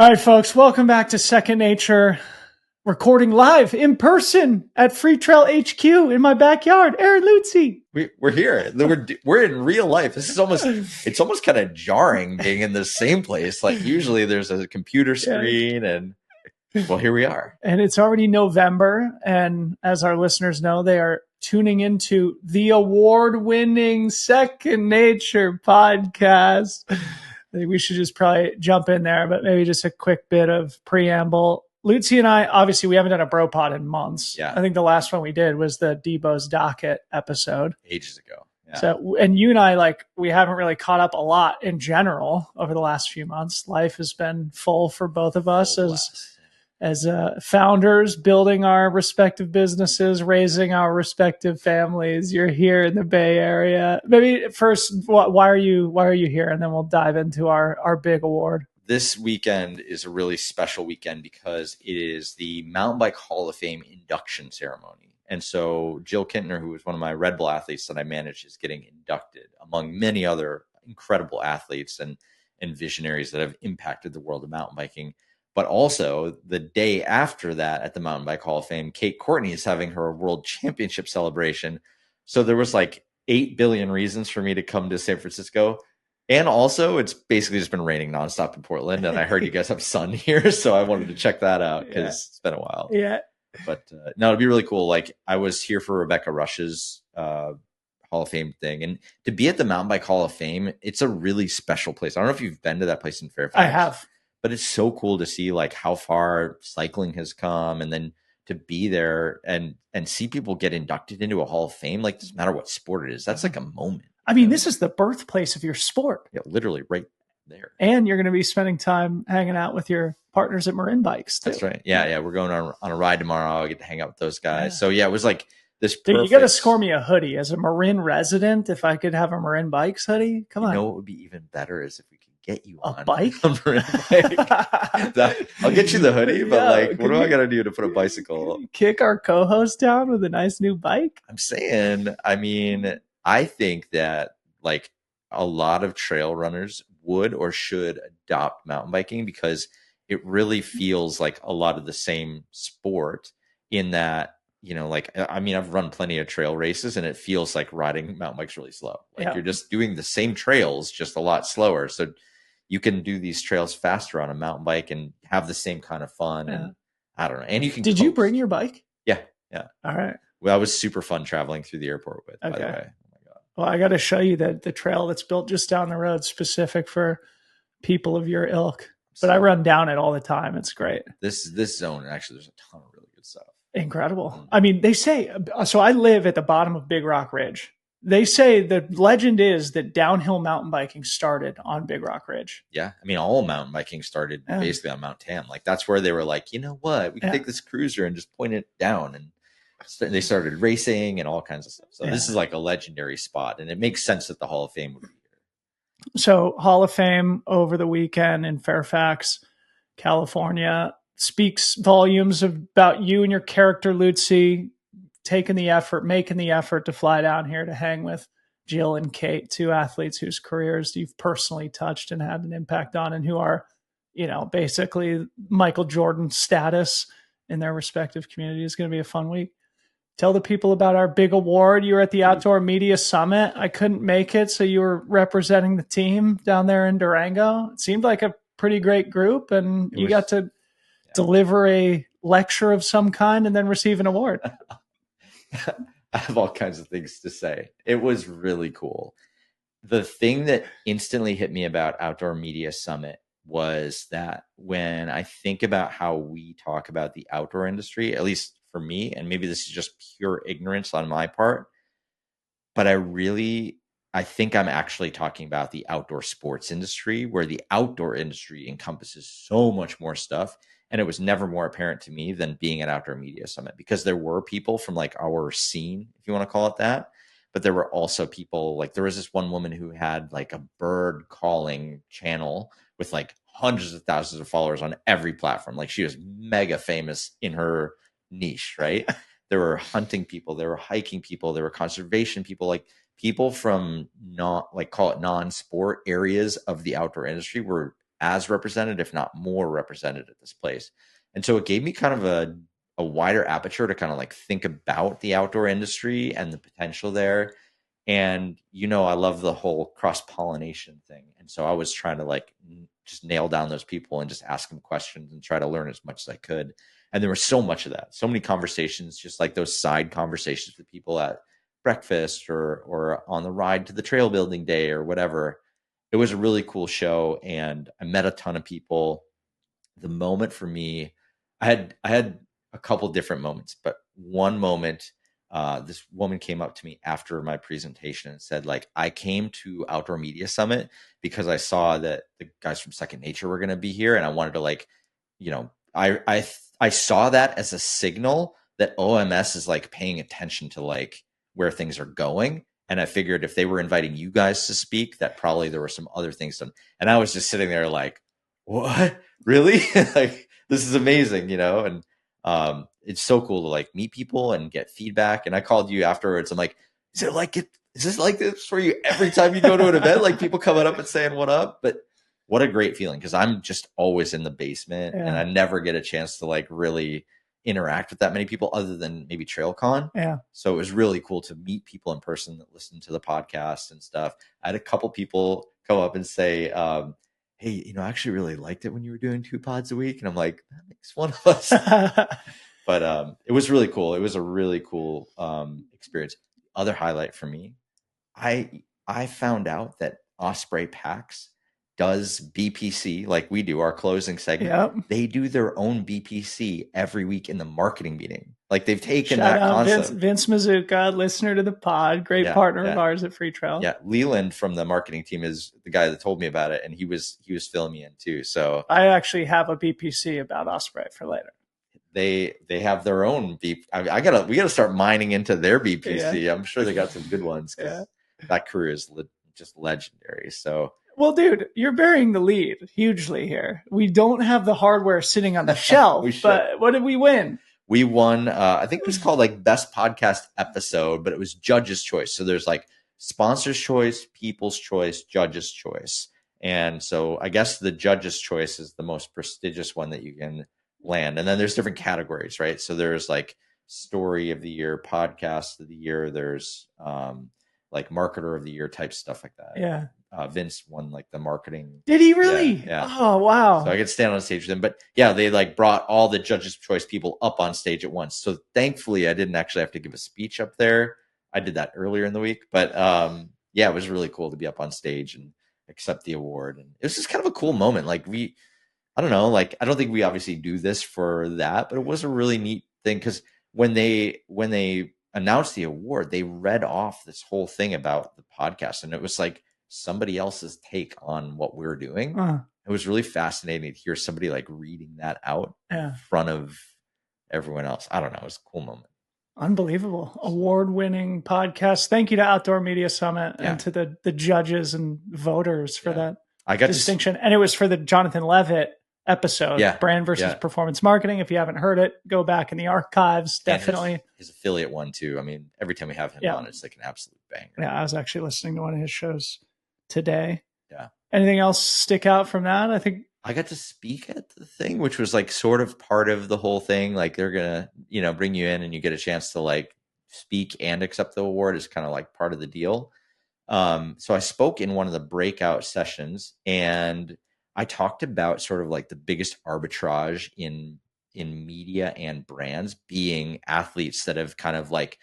All right, folks, welcome back to Second Nature, recording live in person at Free Trail HQ in my backyard. Aaron Lutzi. We're here. We're in real life. It's almost kind of jarring being in the same place. Like usually there's a computer screen and well, here we are. And it's already November. And as our listeners know, they are tuning into the award-winning Second Nature podcast. I think we should just probably jump in there, but maybe just a quick bit of preamble. Lutzi and I, obviously, we haven't done a bro pod in months. Yeah. I think the last one we did was the Debo's Docket episode. Ages ago. Yeah. So, and you and I, we haven't really caught up a lot in general over the last few months. Life has been full for both of us as founders, building our respective businesses, raising our respective families. You're here in the Bay Area. Maybe first, why are you here? And then we'll dive into our big award. This weekend is a really special weekend because it is the Mountain Bike Hall of Fame induction ceremony. And so Jill Kintner, who was one of my Red Bull athletes that I managed, is getting inducted among many other incredible athletes and visionaries that have impacted the world of mountain biking. But also the day after that at the Mountain Bike Hall of Fame, Kate Courtney is having her world championship celebration. So there was 8 billion reasons for me to come to San Francisco. And also it's basically just been raining nonstop in Portland. And I heard you guys have sun here. So I wanted to check that out because It's been a while. Yeah. But no, it'd be really cool. I was here for Rebecca Rush's Hall of Fame thing. And to be at the Mountain Bike Hall of Fame, it's a really special place. I don't know if you've been to that place in Fairfax. I have. But it's so cool to see how far cycling has come, and then to be there and see people get inducted into a Hall of Fame. Doesn't matter what sport it is. That's a moment. I mean, this is the birthplace of your sport. Yeah, literally right there. And you're going to be spending time hanging out with your partners at Marin Bikes too. That's right. Yeah. We're going on a ride tomorrow. I get to hang out with those guys. Yeah. So yeah, it was this. Dude, you got to score me a hoodie as a Marin resident. If I could have a Marin Bikes hoodie, come on. You know what would be even better is if we could get you a bike. I'll get you the hoodie, but what do I got to do to put a bicycle? Kick our co-host down with a nice new bike. I'm saying, I think that a lot of trail runners would or should adopt mountain biking because it really feels like a lot of the same sport in that, I've run plenty of trail races and it feels like riding mountain bikes really slow. You're just doing the same trails, just a lot slower. So you can do these trails faster on a mountain bike and have the same kind of fun. Yeah. And I don't know. And you can. Did you bring your bike? Yeah. All right. Well, that was super fun traveling through the airport with, by the way. Oh my God. Well, I got to show you the trail that's built just down the road, specific for people of your ilk. But I run down it all the time. It's great. This zone, actually, there's a ton of really good stuff. Incredible. Mm-hmm. I mean, they say, so I live at the bottom of Big Rock Ridge. They say the legend is that downhill mountain biking started on Big Rock Ridge. Yeah. All mountain biking started basically on Mount Tam. That's where they were you know what? We can take this cruiser and just point it down. And they started racing and all kinds of stuff. So this is a legendary spot. And it makes sense that the Hall of Fame would be here. So Hall of Fame over the weekend in Fairfax, California, speaks volumes about you and your character, Lutzi, making the effort to fly down here to hang with Jill and Kate, two athletes whose careers you've personally touched and had an impact on, and who are, basically Michael Jordan status in their respective communities. It's going to be a fun week. Tell the people about our big award. You were at the Outdoor Media Summit. I couldn't make it, so you were representing the team down there in Durango. It seemed like a pretty great group, and you got to deliver a lecture of some kind and then receive an award. I have all kinds of things to say. It was really cool. The thing that instantly hit me about Outdoor Media Summit was that when I think about how we talk about the outdoor industry, at least for me, and maybe this is just pure ignorance on my part, but I think I'm actually talking about the outdoor sports industry, where the outdoor industry encompasses so much more stuff. And it was never more apparent to me than being at Outdoor Media Summit, because there were people from our scene, if you want to call it that. But there were also people there was this one woman who had a bird calling channel with hundreds of thousands of followers on every platform. She was mega famous in her niche, right? There were hunting people, there were hiking people, there were conservation people, people from call it non-sport areas of the outdoor industry were as represented, if not more represented at this place. And so it gave me kind of a wider aperture to kind of like think about the outdoor industry and the potential there. And, I love the whole cross-pollination thing. And so I was trying to like just nail down those people and just ask them questions and try to learn as much as I could. And there was so much of that, so many conversations, just like those side conversations with people at breakfast or on the ride to the trail building day or whatever. It was a really cool show, and I met a ton of people. The moment for me, I had a couple different moments, but one moment, this woman came up to me after my presentation and said, like, I came to Outdoor Media Summit because I saw that the guys from Second Nature were going to be here, and I wanted to like, I saw that as a signal that OMS is like paying attention to like where things are going. And I figured if they were inviting you guys to speak, that probably there were some other things done. And I was just sitting there like, what? Really? Like, this is amazing, And it's so cool to like meet people and get feedback. And I called you afterwards. I'm like, is this like this for you every time you go to an event? Like people coming up and saying what up? But what a great feeling, because I'm just always in the basement and I never get a chance to like really interact with that many people other than maybe TrailCon. Yeah. So it was really cool to meet people in person that listen to the podcast and stuff. I had a couple people come up and say, hey, I actually really liked it when you were doing 2 pods a week. And I'm like, that makes one of us. But it was really cool. It was a really cool experience. Other highlight for me, I found out that Osprey Packs does BPC like we do, our closing segment. Yep. They do their own BPC every week in the marketing meeting. Like they've taken Shout that out concept. Vince Mazuka, listener to the pod, great partner of ours at Free Trail. Yeah, Leland from the marketing team is the guy that told me about it, and he was filling me in too. So I actually have a BPC about Osprey for later. They have their own we gotta start mining into their BPC. Yeah. I'm sure they got some good ones. That crew is just legendary. So. Well, dude, you're bearing the lead hugely here. We don't have the hardware sitting on the shelf, but what did we win? We won, I think it was called like Best Podcast Episode, but it was Judge's Choice. So there's like Sponsor's Choice, People's Choice, Judge's Choice. And so I guess the Judge's Choice is the most prestigious one that you can land. And then there's different categories, right? So there's like Story of the Year, Podcast of the Year. There's like Marketer of the Year type stuff like that. Yeah. Vince won like the marketing. Did he really? Yeah. Oh, wow. So I could stand on stage with him. But yeah, they like brought all the Judges' Choice people up on stage at once. So thankfully I didn't actually have to give a speech up there. I did that earlier in the week. But yeah, it was really cool to be up on stage and accept the award. And it was just kind of a cool moment. Like I don't know, like I don't think we obviously do this for that, but it was a really neat thing because when they announced the award, they read off this whole thing about the podcast. And it was like somebody else's take on what we're doing. It was really fascinating to hear somebody like reading that out in front of everyone else. I don't know. It was a cool moment. Unbelievable. Award-winning podcast. Thank you to Outdoor Media Summit and to the judges and voters for that distinction. And it was for the Jonathan Levitt episode, brand versus performance marketing. If you haven't heard it, go back in the archives. Definitely. His affiliate one too. I mean, every time we have him on, it's like an absolute banger. Yeah, I was actually listening to one of his shows today. Yeah. Anything else stick out from that? I think I got to speak at the thing, which was like sort of part of the whole thing. Like they're gonna, bring you in and you get a chance to like speak and accept the award is kind of like part of the deal. So I spoke in one of the breakout sessions and I talked about sort of like the biggest arbitrage in media and brands being athletes that have kind of like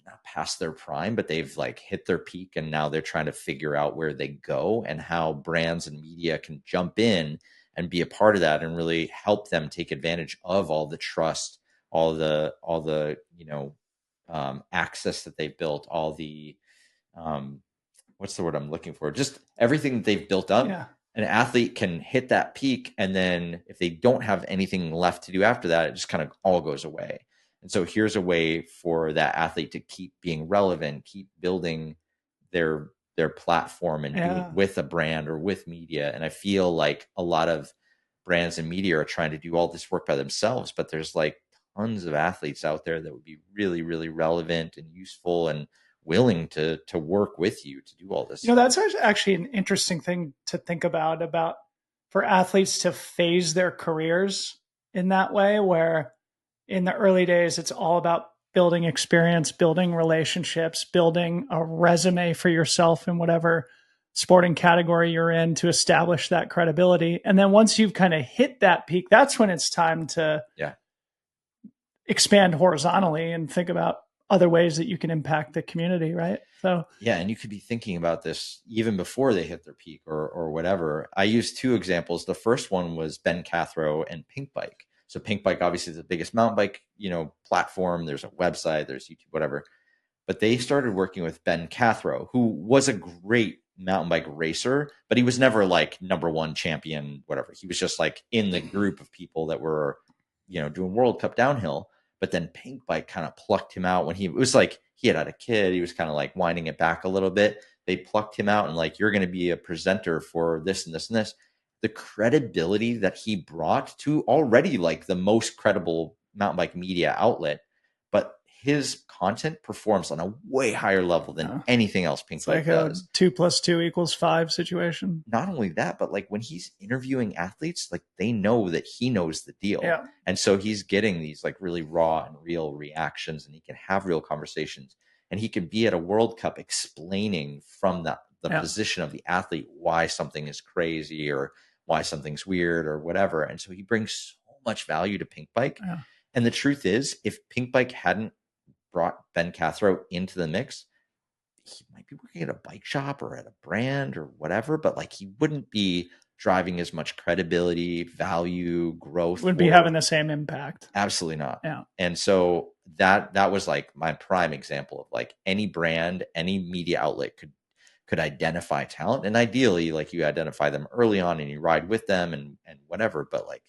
not past their prime, but they've like hit their peak and now they're trying to figure out where they go and how brands and media can jump in and be a part of that and really help them take advantage of all the trust, all the access that they've built, all the what's the word I'm looking for? Just everything that they've built up. Yeah. An athlete can hit that peak, and then if they don't have anything left to do after that, it just kind of all goes away. And so here's a way for that athlete to keep being relevant, keep building their platform and do it with a brand or with media. And I feel like a lot of brands and media are trying to do all this work by themselves, but there's like tons of athletes out there that would be really, really relevant and useful and willing to work with you to do all this. That's actually an interesting thing to think about for athletes to phase their careers in that way, where in the early days, it's all about building experience, building relationships, building a resume for yourself in whatever sporting category you're in to establish that credibility. And then once you've kind of hit that peak, that's when it's time to expand horizontally and think about other ways that you can impact the community, right? So yeah, and you could be thinking about this even before they hit their peak or whatever. I used two examples. The first one was Ben Cathro and Pinkbike. So Pinkbike obviously is the biggest mountain bike, platform. There's a website, there's YouTube, whatever. But they started working with Ben Cathro, who was a great mountain bike racer, but he was never like number one champion, whatever. He was just like in the group of people that were, doing World Cup downhill. But then Pinkbike kind of plucked him out when it was like he had a kid. He was kind of like winding it back a little bit. They plucked him out and like, you're going to be a presenter for this and this and this. The credibility that he brought to already like the most credible mountain bike media outlet, but his content performs on a way higher level than anything else Pinkbike does. A 2 + 2 = 5 situation. Not only that, but like when he's interviewing athletes, like they know that he knows the deal. Yeah. And so he's getting these like really raw and real reactions, and he can have real conversations, and he can be at a World Cup explaining from the position of the athlete why something is crazy or why something's weird or whatever. And so he brings so much value to Pinkbike. Yeah. And the truth is, if Pinkbike hadn't brought Ben Cathro into the mix, he might be working at a bike shop or at a brand or whatever, but like he wouldn't be driving as much credibility, value, growth. Wouldn't be having the same impact. Absolutely not. Yeah. And so that was like my prime example of like any brand, any media outlet could identify talent. And ideally, like you identify them early on and you ride with them and whatever. But like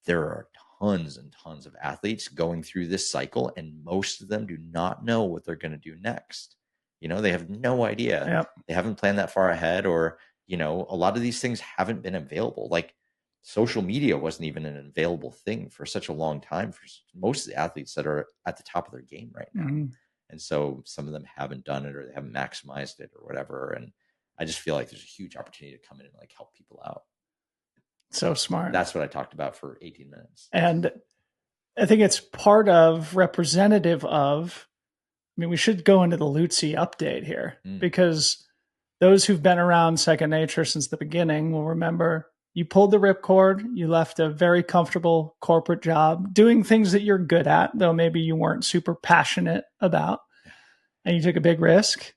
there are tons and tons of athletes going through this cycle, and most of them do not know what they're going to do next. They have no idea. Yep. They haven't planned that far ahead, or, a lot of these things haven't been available. Like social media wasn't even an available thing for such a long time for most of the athletes that are at the top of their game right now. Mm-hmm. And so some of them haven't done it or they haven't maximized it or whatever. And I just feel like there's a huge opportunity to come in and like help people out. So smart. That's what I talked about for 18 minutes. And I think it's representative of, we should go into the Lutzy update here because those who've been around Second Nature since the beginning will remember you pulled the ripcord, you left a very comfortable corporate job doing things that you're good at, though maybe you weren't super passionate about, and you took a big risk.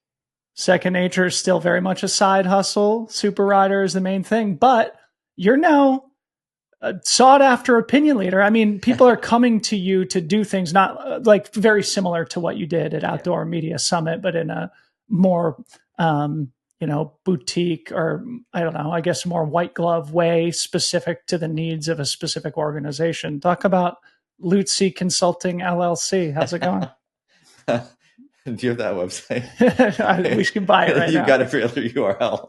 Second Nature is still very much a side hustle. Super Rider is the main thing, but you're now a sought after opinion leader. People are coming to you to do things not like very similar to what you did at Outdoor Media Summit, but in a more, boutique or I don't know, I guess more white glove way specific to the needs of a specific organization. Talk about Lutzy Consulting LLC. How's it going? Do you have that website? We can buy it right now. You've got every other URL.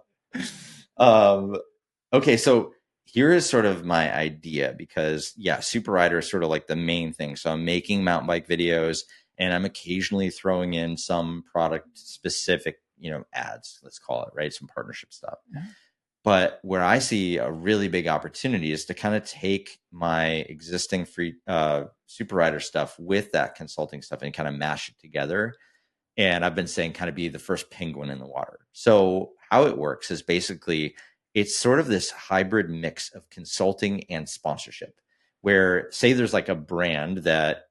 Okay, so here is sort of my idea because, Super Rider is sort of like the main thing. So I'm making mountain bike videos and I'm occasionally throwing in some product specific, ads, let's call it, right? Some partnership stuff. Yeah. But where I see a really big opportunity is to kind of take my existing free Super Rider stuff with that consulting stuff and kind of mash it together. And I've been saying kind of be the first penguin in the water. So how it works is basically it's sort of this hybrid mix of consulting and sponsorship where say there's like a brand that,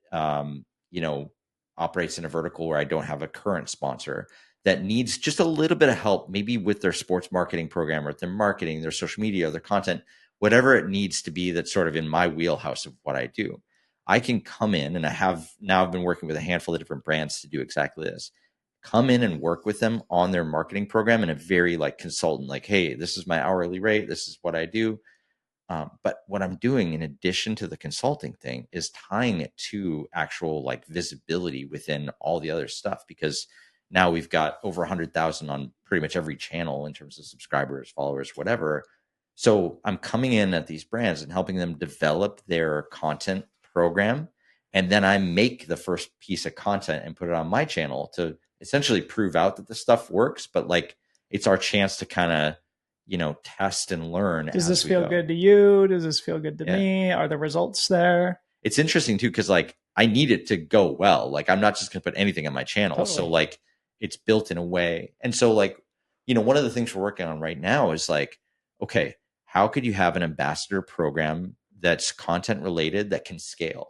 operates in a vertical where I don't have a current sponsor that needs just a little bit of help, maybe with their sports marketing program or their marketing, their social media, their content, whatever it needs to be that's sort of in my wheelhouse of what I do. I can come in and I've been working with a handful of different brands to do exactly this. Come in and work with them on their marketing program in a very like consultant, like, hey, this is my hourly rate. This is what I do. But what I'm doing in addition to the consulting thing is tying it to actual like visibility within all the other stuff, because now we've got over 100,000 on pretty much every channel in terms of subscribers, followers, whatever. So I'm coming in at these brands and helping them develop their content program. And then I make the first piece of content and put it on my channel to essentially prove out that the stuff works. But like, it's our chance to kind of, test and learn Does as this we feel go. good to you? Does this feel good to Yeah. me? Are the results there? It's interesting too, because like I need it to go well. Like I'm not just gonna put anything on my channel. Totally. So like it's built in a way. And so like, one of the things we're working on right now is like, okay, how could you have an ambassador program that's content related that can scale?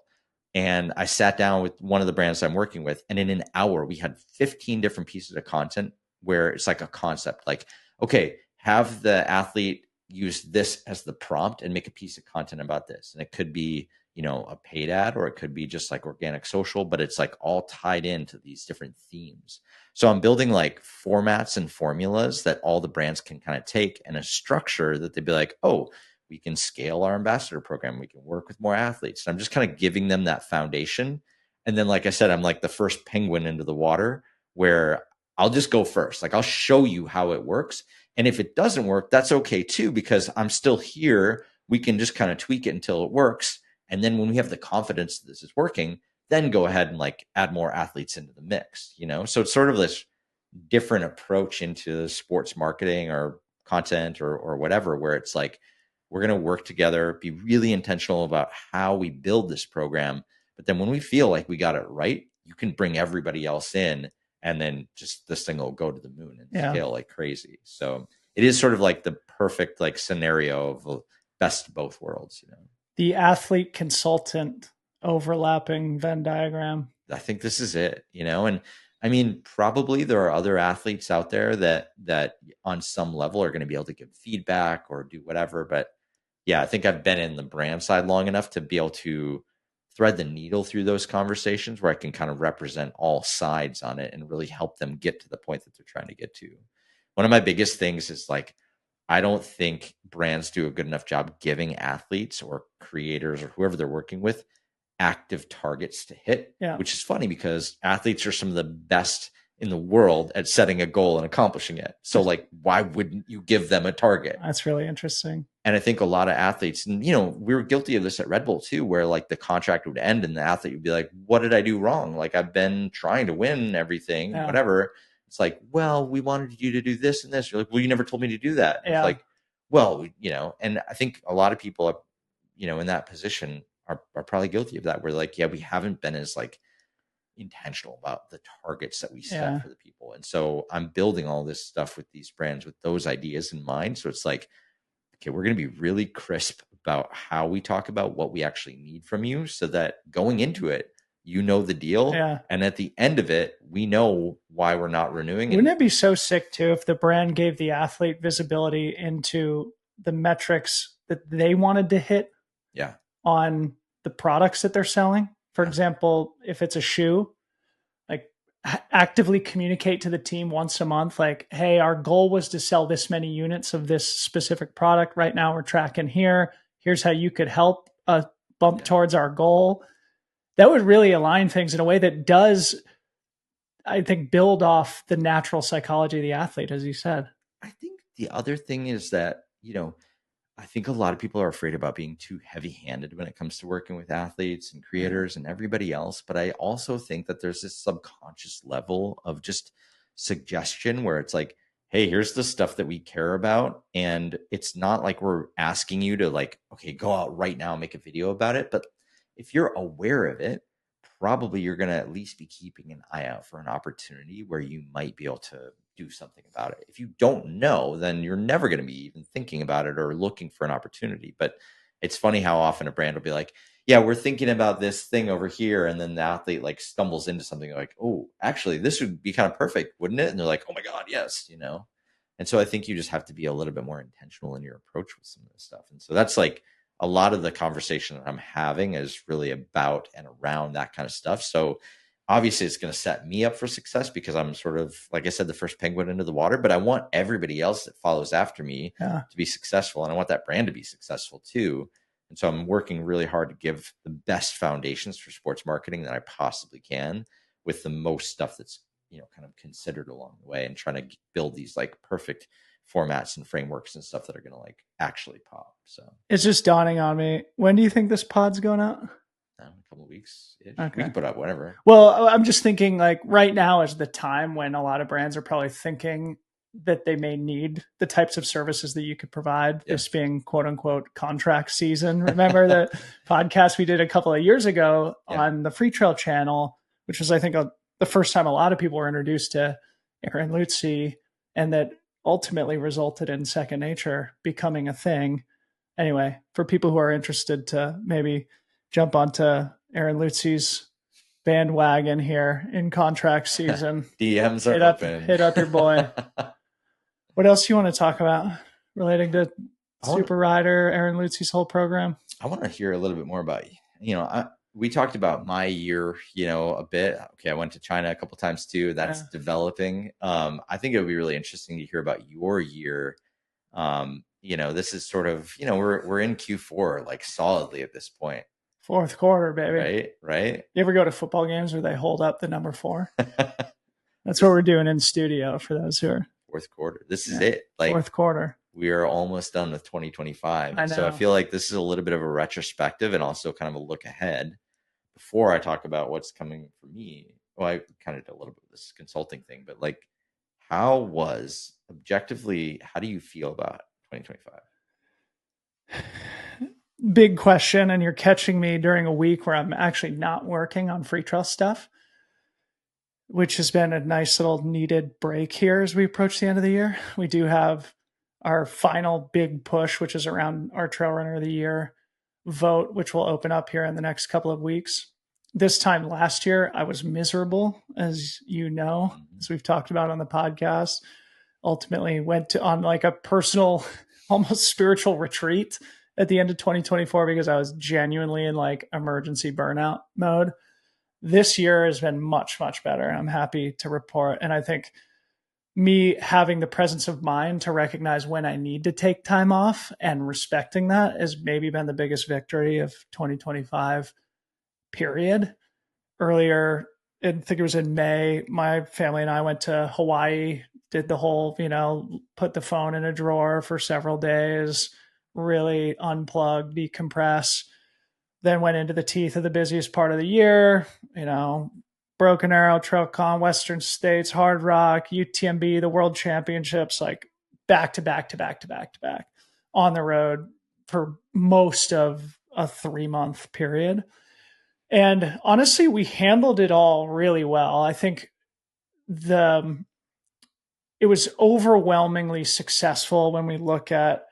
And I sat down with one of the brands I'm working with, and in an hour, we had 15 different pieces of content where it's like a concept, like, okay, have the athlete use this as the prompt and make a piece of content about this. And it could be, a paid ad, or it could be just like organic social, but it's like all tied into these different themes. So I'm building like formats and formulas that all the brands can kind of take, and a structure that they'd be like, oh, we can scale our ambassador program. We can work with more athletes. And I'm just kind of giving them that foundation. And then, like I said, I'm like the first penguin into the water, where I'll just go first. Like I'll show you how it works. And if it doesn't work, that's okay too, because I'm still here. We can just kind of tweak it until it works. And then when we have the confidence that this is working, then go ahead and like add more athletes into the mix, So it's sort of this different approach into sports marketing or content or whatever, where it's like, we're going to work together, be really intentional about how we build this program. But then when we feel like we got it right, you can bring everybody else in, and then just this thing will go to the moon and scale like crazy. So it is sort of like the perfect like scenario of best of both worlds, The athlete consultant overlapping Venn diagram. I think this is it, and I mean, probably there are other athletes out there that on some level are going to be able to give feedback or do whatever. But yeah, I think I've been in the brand side long enough to be able to thread the needle through those conversations where I can kind of represent all sides on it and really help them get to the point that they're trying to get to. One of my biggest things is like, I don't think brands do a good enough job giving athletes or creators or whoever they're working with active targets to hit, which is funny because athletes are some of the best in the world at setting a goal and accomplishing it. So like, why wouldn't you give them a target? That's really interesting. And I think a lot of athletes, and we were guilty of this at Red Bull too, where like the contract would end and the athlete would be like, what did I do wrong? Like I've been trying to win everything, whatever. It's like, well, we wanted you to do this and this. You're like, well, you never told me to do that. It's like, well, and I think a lot of people are, in that position are probably guilty of that. We're like, yeah, we haven't been as like intentional about the targets that we set for the people. And so I'm building all this stuff with these brands with those ideas in mind. So it's like, okay, we're going to be really crisp about how we talk about what we actually need from you, so that going into it, the deal. And at the end of it, we know why we're not renewing. Wouldn't it be so sick too if the brand gave the athlete visibility into the metrics that they wanted to hit on the products that they're selling? For example, if it's a shoe, like actively communicate to the team once a month, like, hey, our goal was to sell this many units of this specific product. Right now we're tracking here. Here's how you could help bump towards our goal. That would really align things in a way that does, I think, build off the natural psychology of the athlete, as you said. I think the other thing is that, I think a lot of people are afraid about being too heavy-handed when it comes to working with athletes and creators and everybody else. But I also think that there's this subconscious level of just suggestion where it's like, hey, here's the stuff that we care about. And it's not like we're asking you to like, okay, go out right now and make a video about it. But if you're aware of it, probably you're going to at least be keeping an eye out for an opportunity where you might be able to do something about it. If you don't know, then you're never going to be even thinking about it or looking for an opportunity. But it's funny how often a brand will be like, yeah, we're thinking about this thing over here. And then the athlete like stumbles into something like, oh, actually, this would be kind of perfect, wouldn't it? And they're like, oh my God, yes, And so I think you just have to be a little bit more intentional in your approach with some of this stuff. And so that's like a lot of the conversation that I'm having is really about and around that kind of stuff. So obviously it's going to set me up for success because I'm sort of, like I said, the first penguin into the water, but I want everybody else that follows after me to be successful. And I want that brand to be successful too. And so I'm working really hard to give the best foundations for sports marketing that I possibly can, with the most stuff that's, kind of considered along the way, and trying to build these like perfect formats and frameworks and stuff that are going to like actually pop. So it's just dawning on me. When do you think this pod's going out? A couple of weeks. Okay. We can put up whatever. Well, I'm just thinking like right now is the time when a lot of brands are probably thinking that they may need the types of services that you could provide, Yeah. this being quote unquote contract season. Remember the podcast we did a couple of years ago Yeah. on the Free Trail channel, which was, I think, the first time a lot of people were introduced to Aaron Lutzy, and that ultimately resulted in Second Nature becoming a thing. Anyway, for people who are interested to maybe jump onto Aaron Lutzy's bandwagon here in contract season, DMs are open. Hit up your boy. What else do you want to talk about relating to Super Rider, Aaron Lutzy's whole program? I want to hear a little bit more about, we talked about my year, a bit. Okay, I went to China a couple times too. That's developing. I think it would be really interesting to hear about your year. This is sort of, we're in Q4 like solidly at this point. Fourth quarter, baby. Right. You ever go to football games where they hold up the number 4? That's what we're doing in studio for those who are. Fourth quarter. This is it. Like fourth quarter. We are almost done with 2025. So I feel like this is a little bit of a retrospective and also kind of a look ahead before I talk about what's coming for me. Well, I kind of did a little bit of this consulting thing, but like, how do you feel about 2025? Big question. And you're catching me during a week where I'm actually not working on Free Trail stuff, which has been a nice little needed break here as we approach the end of the year. We do have our final big push, which is around our Trail Runner of the Year vote, which will open up here in the next couple of weeks. This time last year, I was miserable, as you know, as we've talked about on the podcast. Ultimately went on like a personal, almost spiritual retreat at the end of 2024 because I was genuinely in like emergency burnout mode. This year has been much, much better. I'm happy to report. And I think me having the presence of mind to recognize when I need to take time off and respecting that has maybe been the biggest victory of 2025, period. Earlier, I think it was in May, my family and I went to Hawaii, did the whole, put the phone in a drawer for several days, really unplug, decompress, then went into the teeth of the busiest part of the year, Broken Arrow, TrailCon, Western States, Hard Rock, UTMB, the World Championships, like back to back to back to back to back on the road for most of a 3-month period. And honestly, we handled it all really well. I think it was overwhelmingly successful when we look at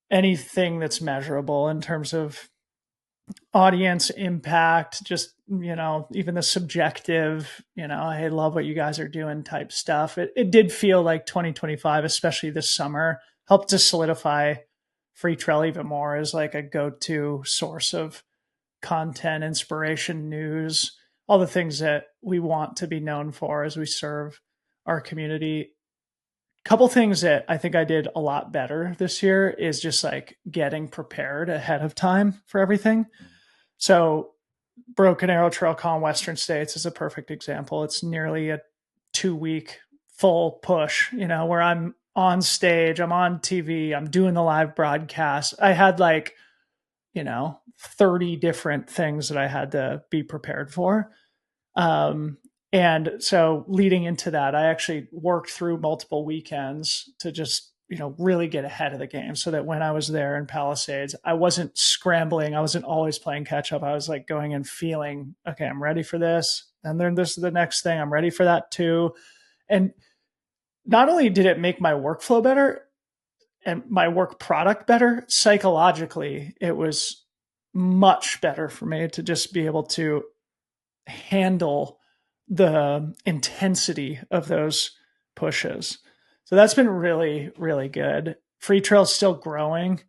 anything that's measurable in terms of audience impact, just, even the subjective, I love what you guys are doing type stuff. It did feel like 2025, especially this summer, helped to solidify Free Trail even more as like a go-to source of content, inspiration, news, all the things that we want to be known for as we serve our community. Couple things that I think I did a lot better this year is just like getting prepared ahead of time for everything. So Broken Arrow TrailCon Western States is a perfect example. It's nearly a 2-week full push, where I'm on stage, I'm on TV, I'm doing the live broadcast. I had 30 different things that I had to be prepared for. And so leading into that, I actually worked through multiple weekends to just, really get ahead of the game so that when I was there in Palisades, I wasn't scrambling. I wasn't always playing catch up. I was like going and feeling, okay, I'm ready for this. And then this is the next thing. I'm ready for that too. And not only did it make my workflow better and my work product better, psychologically, it was much better for me to just be able to handle the intensity of those pushes. So that's been really, really good. Free Trail's still growing.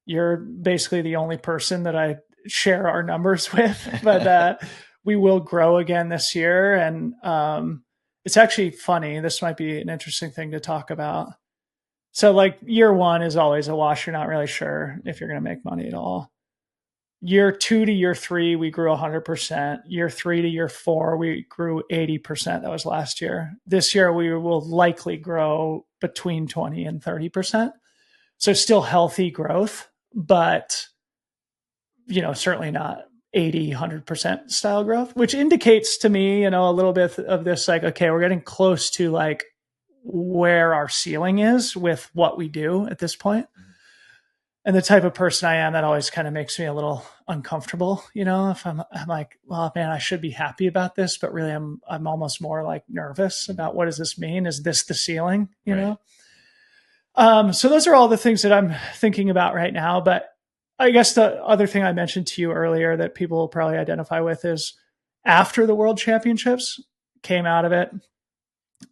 You're basically the only person that I share our numbers with, but we will grow again this year. And it's actually funny. This might be an interesting thing to talk about. So like year 1 is always a wash. You're not really sure if you're going to make money at all. Year 2 to year 3, we grew 100%. Year 3 to year 4, we grew 80%. That was last year. This year, we will likely grow between 20 and 30%. So still healthy growth, but, certainly not 80, 100% style growth, which indicates to me, a little bit of this, like, okay, we're getting close to like where our ceiling is with what we do at this point. And the type of person I am, that always kind of makes me a little uncomfortable, if I'm like, well, man, I should be happy about this, but really I'm almost more like nervous about what does this mean? Is this the ceiling, Right. So those are all the things that I'm thinking about right now. But I guess the other thing I mentioned to you earlier that people will probably identify with is after the World Championships, came out of it.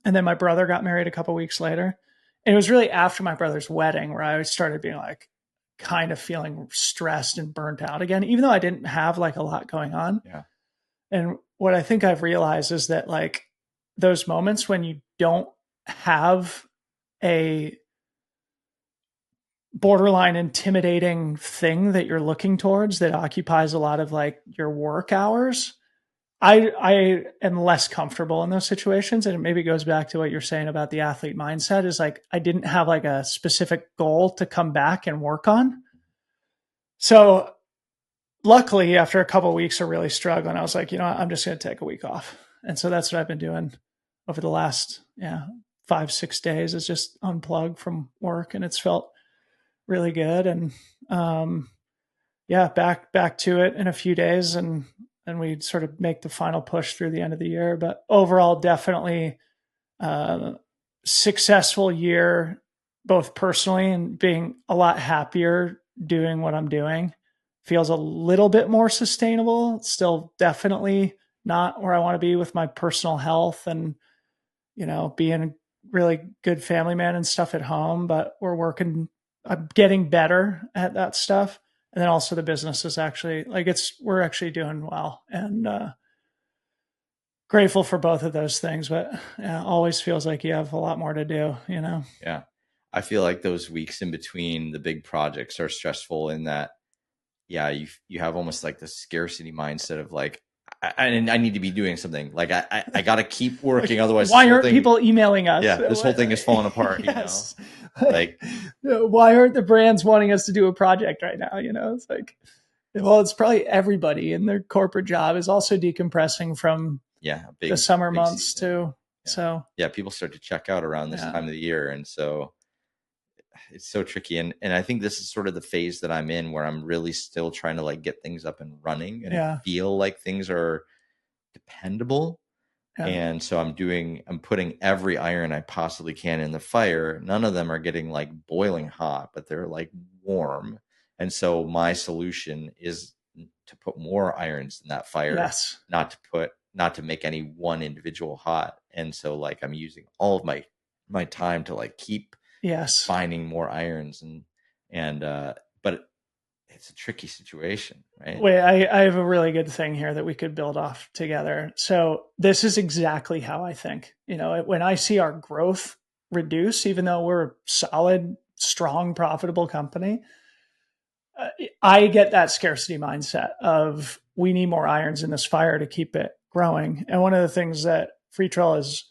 And then my brother got married a couple weeks later. And it was really after my brother's wedding where I started being like, kind of feeling stressed and burnt out again, even though I didn't have like a lot going on. Yeah. And what I think I've realized is that like those moments when you don't have a borderline intimidating thing that you're looking towards that occupies a lot of like your work hours, I am less comfortable in those situations. And it maybe goes back to what you're saying about the athlete mindset is like, I didn't have like a specific goal to come back and work on. So luckily after a couple of weeks of really struggling, I was like, I'm just going to take a week off. And so that's what I've been doing over the last 5-6 days is just unplug from work. And it's felt really good. And back to it in a few days. And we sort of make the final push through the end of the year. But overall, definitely successful year, both personally and being a lot happier doing what I'm doing. Feels a little bit more sustainable. Still definitely not where I want to be with my personal health and, being a really good family man and stuff at home, but I'm getting better at that stuff. And then also the business is actually like we're actually doing well and grateful for both of those things, but always feels like you have a lot more to do, Yeah. I feel like those weeks in between the big projects are stressful in that, you have almost like the scarcity mindset of like, I need to be doing something. Like I got to keep working. Otherwise, why aren't people emailing us? Yeah. This whole thing is falling apart, yes. Like, why aren't the brands wanting us to do a project right now? It's like, well, it's probably everybody in their corporate job is also decompressing from the summer months season. Too. Yeah. So people start to check out around this time of the year. And so it's so tricky. And I think this is sort of the phase that I'm in where I'm really still trying to like get things up and running and feel like things are dependable. Yeah. And so I'm putting every iron I possibly can in the fire. None of them are getting like boiling hot, but they're like warm. And so my solution is to put more irons in that fire, not to make any one individual hot. And so like I'm using all of my time to like keep finding more irons but it's a tricky situation, right? Wait, I have a really good thing here that we could build off together. So this is exactly how I think. When I see our growth reduce, even though we're a solid, strong, profitable company, I get that scarcity mindset of we need more irons in this fire to keep it growing. And one of the things that Freetrail has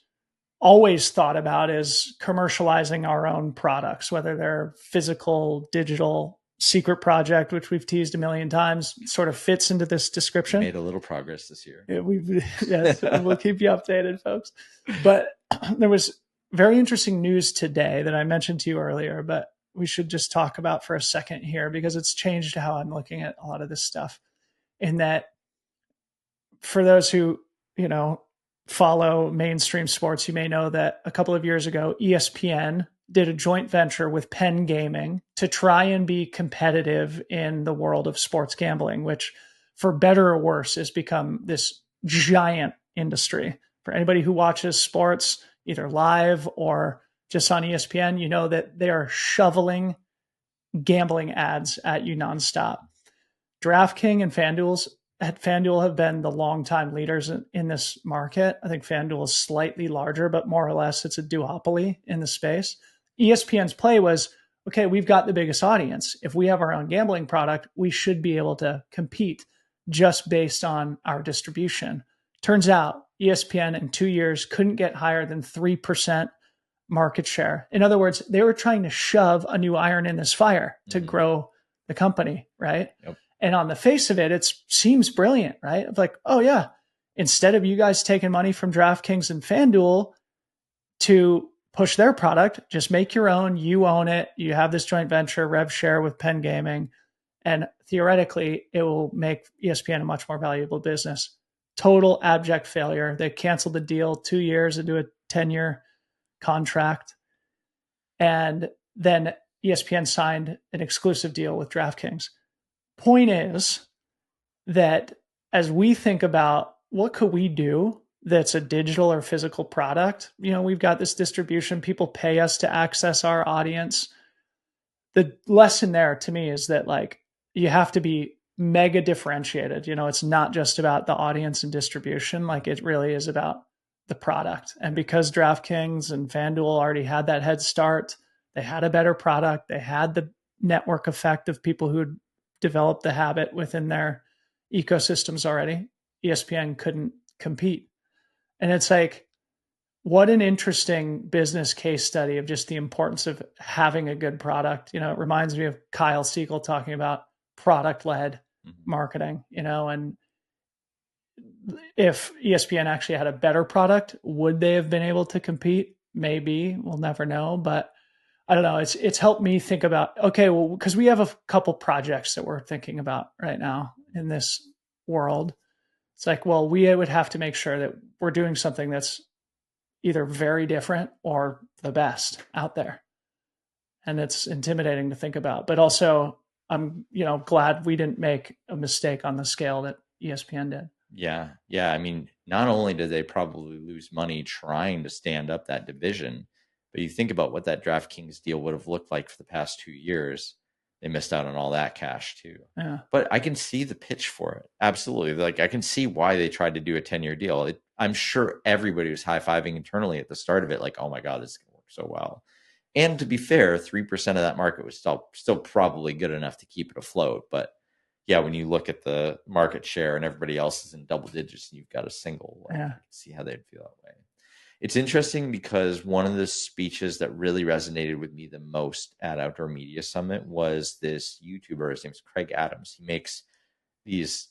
always thought about is commercializing our own products, whether they're physical, digital, secret project, which we've teased a million times, sort of fits into this description. We made a little progress this year. We'll keep you updated, folks. But there was very interesting news today that I mentioned to you earlier, but we should just talk about for a second here because it's changed how I'm looking at a lot of this stuff. In that, for those who, follow mainstream sports, you may know that a couple of years ago, ESPN did a joint venture with Penn Gaming to try and be competitive in the world of sports gambling, which for better or worse has become this giant industry. For anybody who watches sports, either live or just on ESPN, you know that they are shoveling gambling ads at you nonstop. DraftKings and FanDuel have been the longtime leaders in this market. I think FanDuel is slightly larger, but more or less it's a duopoly in the space. ESPN's play was, okay, we've got the biggest audience. If we have our own gambling product, we should be able to compete just based on our distribution. Turns out ESPN in 2 years couldn't get higher than 3% market share. In other words, they were trying to shove a new iron in this fire to grow the company, right? Yep. And on the face of it, it seems brilliant, right? Of like, oh yeah, instead of you guys taking money from DraftKings and FanDuel to push their product, just make your own, you own it, you have this joint venture, rev share with Penn Gaming, and theoretically it will make ESPN a much more valuable business. Total abject failure. They canceled the deal 2 years into a 10-year contract. And then ESPN signed an exclusive deal with DraftKings. Point is that as we think about what could we do that's a digital or physical product, we've got this distribution, people pay us to access our audience. The lesson there to me is that like you have to be mega differentiated. It's not just about the audience and distribution. Like it really is about the product. And because DraftKings and FanDuel already had that head start, they had a better product. They had the network effect of people who had developed the habit within their ecosystems already. ESPN couldn't compete. And it's like, what an interesting business case study of just the importance of having a good product. It reminds me of Kyle Siegel talking about product-led marketing, and if ESPN actually had a better product, would they have been able to compete? Maybe. We'll never know. But I don't know. It's helped me think about, okay, well, because we have a couple projects that we're thinking about right now in this world. It's like, well, we would have to make sure that we're doing something that's either very different or the best out there. And it's intimidating to think about. But also, I'm glad we didn't make a mistake on the scale that ESPN did. Yeah. I mean, not only did they probably lose money trying to stand up that division, but you think about what that DraftKings deal would have looked like for the past 2 years. They missed out on all that cash too. Yeah. But I can see the pitch for it. Absolutely. Like I can see why they tried to do a 10-year deal. I'm sure everybody was high-fiving internally at the start of it. Like, oh my God, this is going to work so well. And to be fair, 3% of that market was still probably good enough to keep it afloat. But yeah, when you look at the market share and everybody else is in double digits and you've got a single, I can see how they'd feel that way. It's interesting because one of the speeches that really resonated with me the most at Outdoor Media Summit was this YouTuber. His name's Craig Adams. He makes these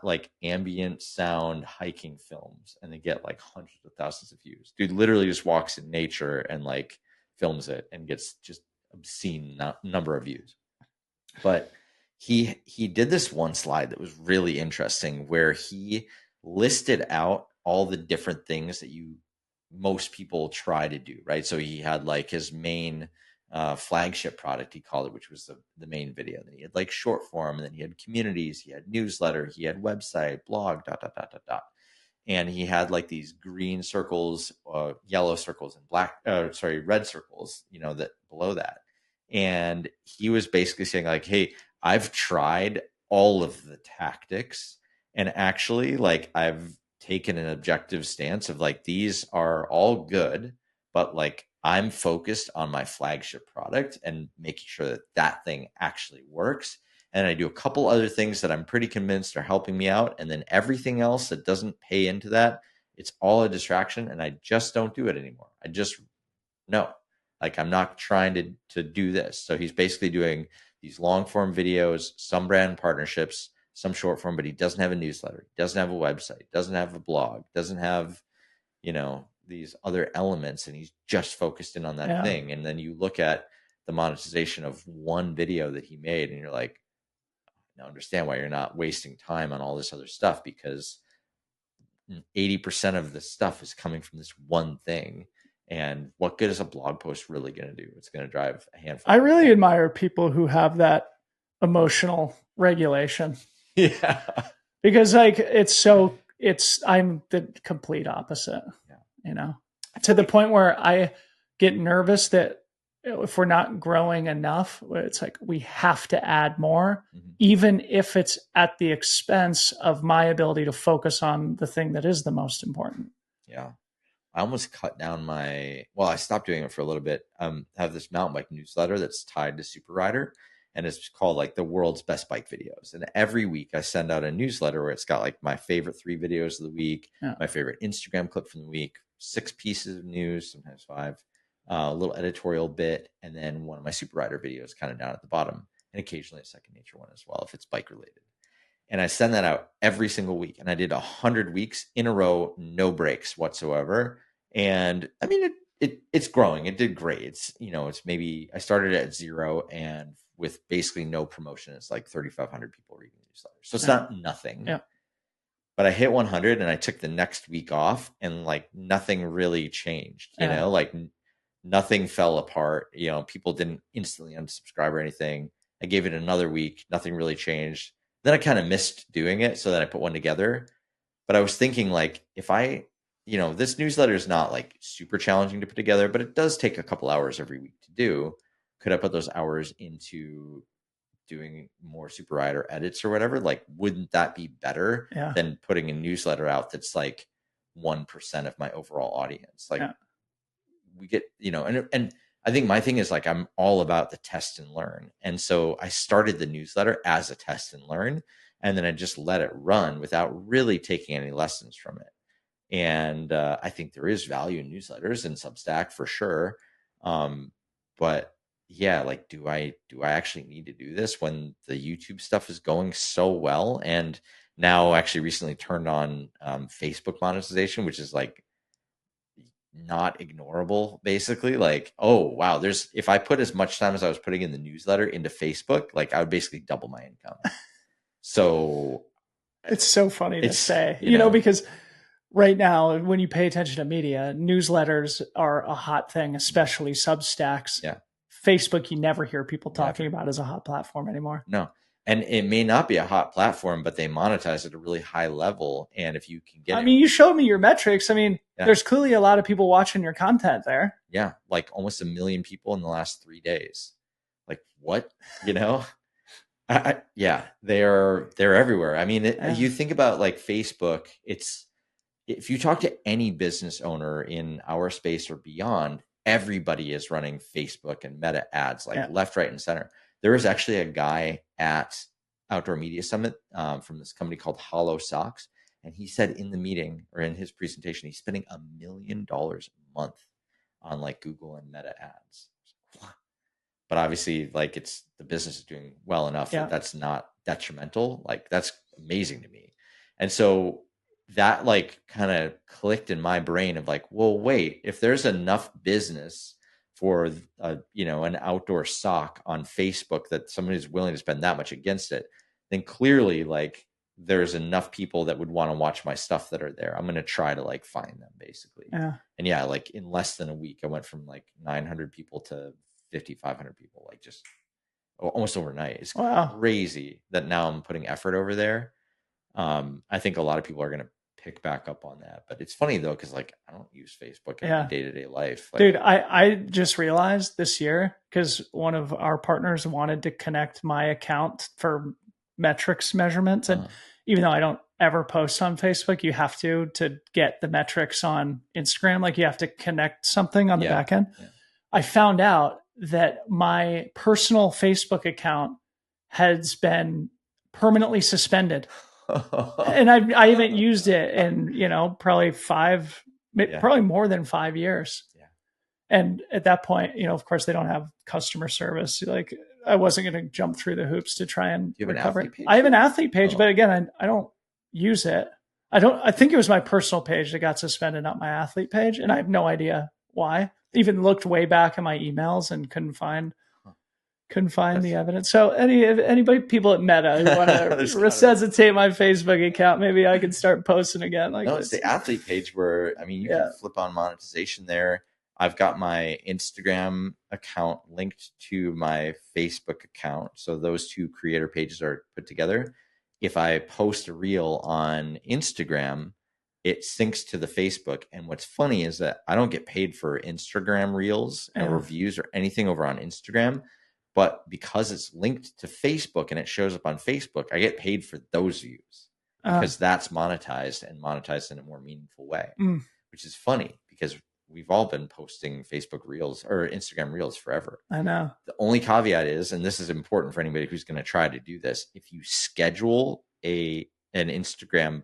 like ambient sound hiking films and they get like hundreds of thousands of views. Dude literally just walks in nature and like films it and gets just obscene number of views. But he did this one slide that was really interesting where he listed out all the different things that most people try to do, right? So he had like his main flagship product, he called it, which was the main video. Then he had like short form, and then he had communities, he had newsletter, he had website, blog, ... And he had like these green circles, yellow circles, and red circles, that below that. And he was basically saying like, hey, I've tried all of the tactics, and actually like I've taken an objective stance of like, these are all good, but like I'm focused on my flagship product and making sure that thing actually works. And I do a couple other things that I'm pretty convinced are helping me out. And then everything else that doesn't pay into that, it's all a distraction. And I just don't do it anymore. I just, no, like I'm not trying to do this. So he's basically doing these long form videos, some brand partnerships, some short form, but he doesn't have a newsletter. He doesn't have a website, doesn't have a blog, doesn't have, these other elements. And he's just focused in on that thing. And then you look at the monetization of one video that he made and you're like, I understand why you're not wasting time on all this other stuff, because 80% of the stuff is coming from this one thing. And what good is a blog post really going to do? It's going to drive a handful. I really admire people who have that emotional regulation. Yeah. Because like I'm the complete opposite, to the point where I get nervous that if we're not growing enough, it's like we have to add more, even if it's at the expense of my ability to focus on the thing that is the most important. Yeah. I almost cut down I stopped doing it for a little bit. I have this mountain bike newsletter that's tied to Super Rider, and it's called like the world's best bike videos. And every week I send out a newsletter where it's got like my favorite 3 videos of the week, my favorite Instagram clip from the week, 6 pieces of news, sometimes 5, a little editorial bit, and then one of my Super Rider videos kind of down at the bottom, and occasionally a Second Nature one as well if it's bike related. And I send that out every single week, and I did 100 weeks in a row, no breaks whatsoever. And I mean, it's growing. It did great. It's, it's maybe I started at 0 and with basically no promotion, it's like 3,500 people reading the newsletter. So it's not nothing. Yeah. But I hit 100 and I took the next week off and like nothing really changed, like nothing fell apart. People didn't instantly unsubscribe or anything. I gave it another week. Nothing really changed. Then I kind of missed doing it. So then I put one together. But I was thinking like, if this newsletter is not like super challenging to put together, but it does take a couple hours every week to do. Could I put those hours into doing more super rider edits or whatever? Like, wouldn't that be better than putting a newsletter out that's like 1% of my overall audience? Like we get, and I think my thing is like, I'm all about the test and learn. And so I started the newsletter as a test and learn, and then I just let it run without really taking any lessons from it. And I think there is value in newsletters and Substack for sure. But yeah, like, do I actually need to do this when the YouTube stuff is going so well? And now actually recently turned on Facebook monetization, which is like not ignorable, basically. Like, oh wow, if I put as much time as I was putting in the newsletter into Facebook, like I would basically double my income. So it's so funny to say, because right now, when you pay attention to media, newsletters are a hot thing, especially Substacks. Yeah. Facebook, you never hear people talking about as a hot platform anymore. No. And it may not be a hot platform, but they monetize at a really high level. And if you can get you showed me your metrics. I mean, there's clearly a lot of people watching your content there. Yeah. Like almost 1 million people in the last 3 days. Like what? Yeah, they're everywhere. I mean, you think about like Facebook, if you talk to any business owner in our space or beyond, everybody is running Facebook and Meta ads like left, right, and center. There was actually a guy at Outdoor Media Summit from this company called Hollow Socks. And he said in the meeting or in his presentation, he's spending $1 million a month on like Google and Meta ads. But obviously, like the business is doing well enough that that's not detrimental. Like that's amazing to me. And so that like kind of clicked in my brain of like, well, wait, if there's enough business for an outdoor sock on Facebook that somebody's willing to spend that much against it, then clearly like there's enough people that would want to watch my stuff that are there. I'm going to try to like find them basically. Yeah. And yeah, like in less than a week, I went from like 900 people to 5,500 people, like just almost overnight. It's crazy that now I'm putting effort over there. I think a lot of people are going to pick back up on that, but it's funny though, because like I don't use Facebook in my day-to-day life. Like, dude, I just realized this year, because one of our partners wanted to connect my account for metrics measurements, and even though I don't ever post on Facebook, you have to get the metrics on Instagram, like you have to connect something on the back end. I found out that my personal Facebook account has been permanently suspended. And I haven't used it in, probably probably more than 5 years. Yeah. And at that point, of course they don't have customer service. Like I wasn't going to jump through the hoops to try and recover it. I have an athlete page, but again, I don't use it. I think it was my personal page that got suspended, not my athlete page. And I have no idea why. Even looked way back in my emails and couldn't find the evidence. So people at Meta who want to resuscitate my Facebook account, maybe I can start posting again. Like, no, it's the athlete page where you can flip on monetization there. I've got my Instagram account linked to my Facebook account, so those two creator pages are put together. If I post a reel on Instagram, it syncs to the Facebook. And what's funny is that I don't get paid for Instagram reels and reviews or anything over on Instagram. But because it's linked to Facebook and it shows up on Facebook, I get paid for those views because that's monetized and monetized in a more meaningful way, which is funny because we've all been posting Facebook reels or Instagram reels forever. I know. The only caveat is, and this is important for anybody who's going to try to do this, if you schedule an Instagram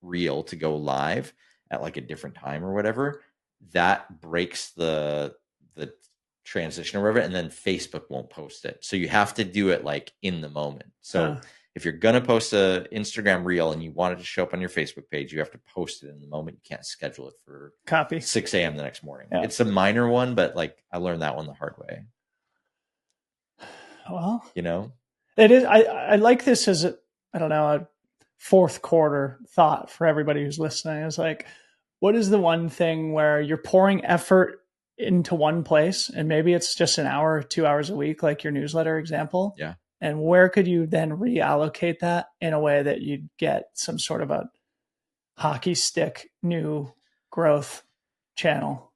reel to go live at like a different time or whatever, that breaks the transition or whatever, and then Facebook won't post it. So you have to do it like in the moment. So If you're going to post a Instagram reel and you want it to show up on your Facebook page, you have to post it in the moment. You can't schedule it for Copy. 6 a.m. the next morning. Yeah. It's a minor one, but like I learned that one the hard way. Well, you know, it is. I like this as I don't know, a fourth quarter thought for everybody who's listening. Is like, what is the one thing where you're pouring effort into one place, and maybe it's just an hour, 2 hours a week, like your newsletter example. Yeah. And where could you then reallocate that in a way that you'd get some sort of a hockey stick new growth channel?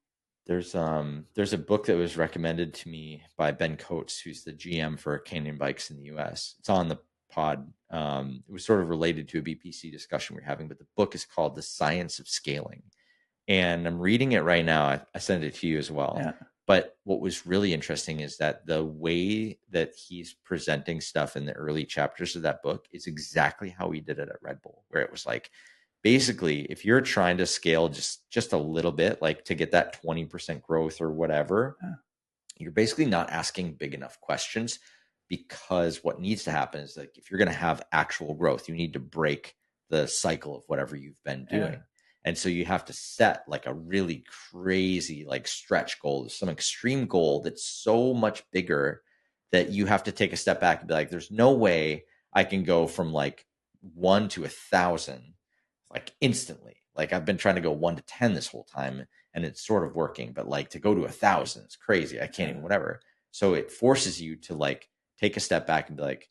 There's a book that was recommended to me by Ben Coates, who's the GM for Canyon Bikes in the US. It's on the pod. It was sort of related to a BPC discussion we're having, but the book is called The Science of Scaling. And I'm reading it right now. I sent it to you as well. Yeah. But what was really interesting is that the way that he's presenting stuff in the early chapters of that book is exactly how we did it at Red Bull, where it was like, basically, if you're trying to scale just a little bit, like to get that 20% growth or whatever, you're basically not asking big enough questions, because what needs to happen is like, if you're going to have actual growth, you need to break the cycle of whatever you've been doing. Yeah. And so you have to set like a really crazy like stretch goal, some extreme goal that's so much bigger that you have to take a step back and be like, there's no way I can go from like 1 to 1,000 like instantly. Like I've been trying to go 1 to 10 this whole time and it's sort of working, but like to go to 1,000 is crazy. I can't even whatever. So it forces you to like take a step back and be like,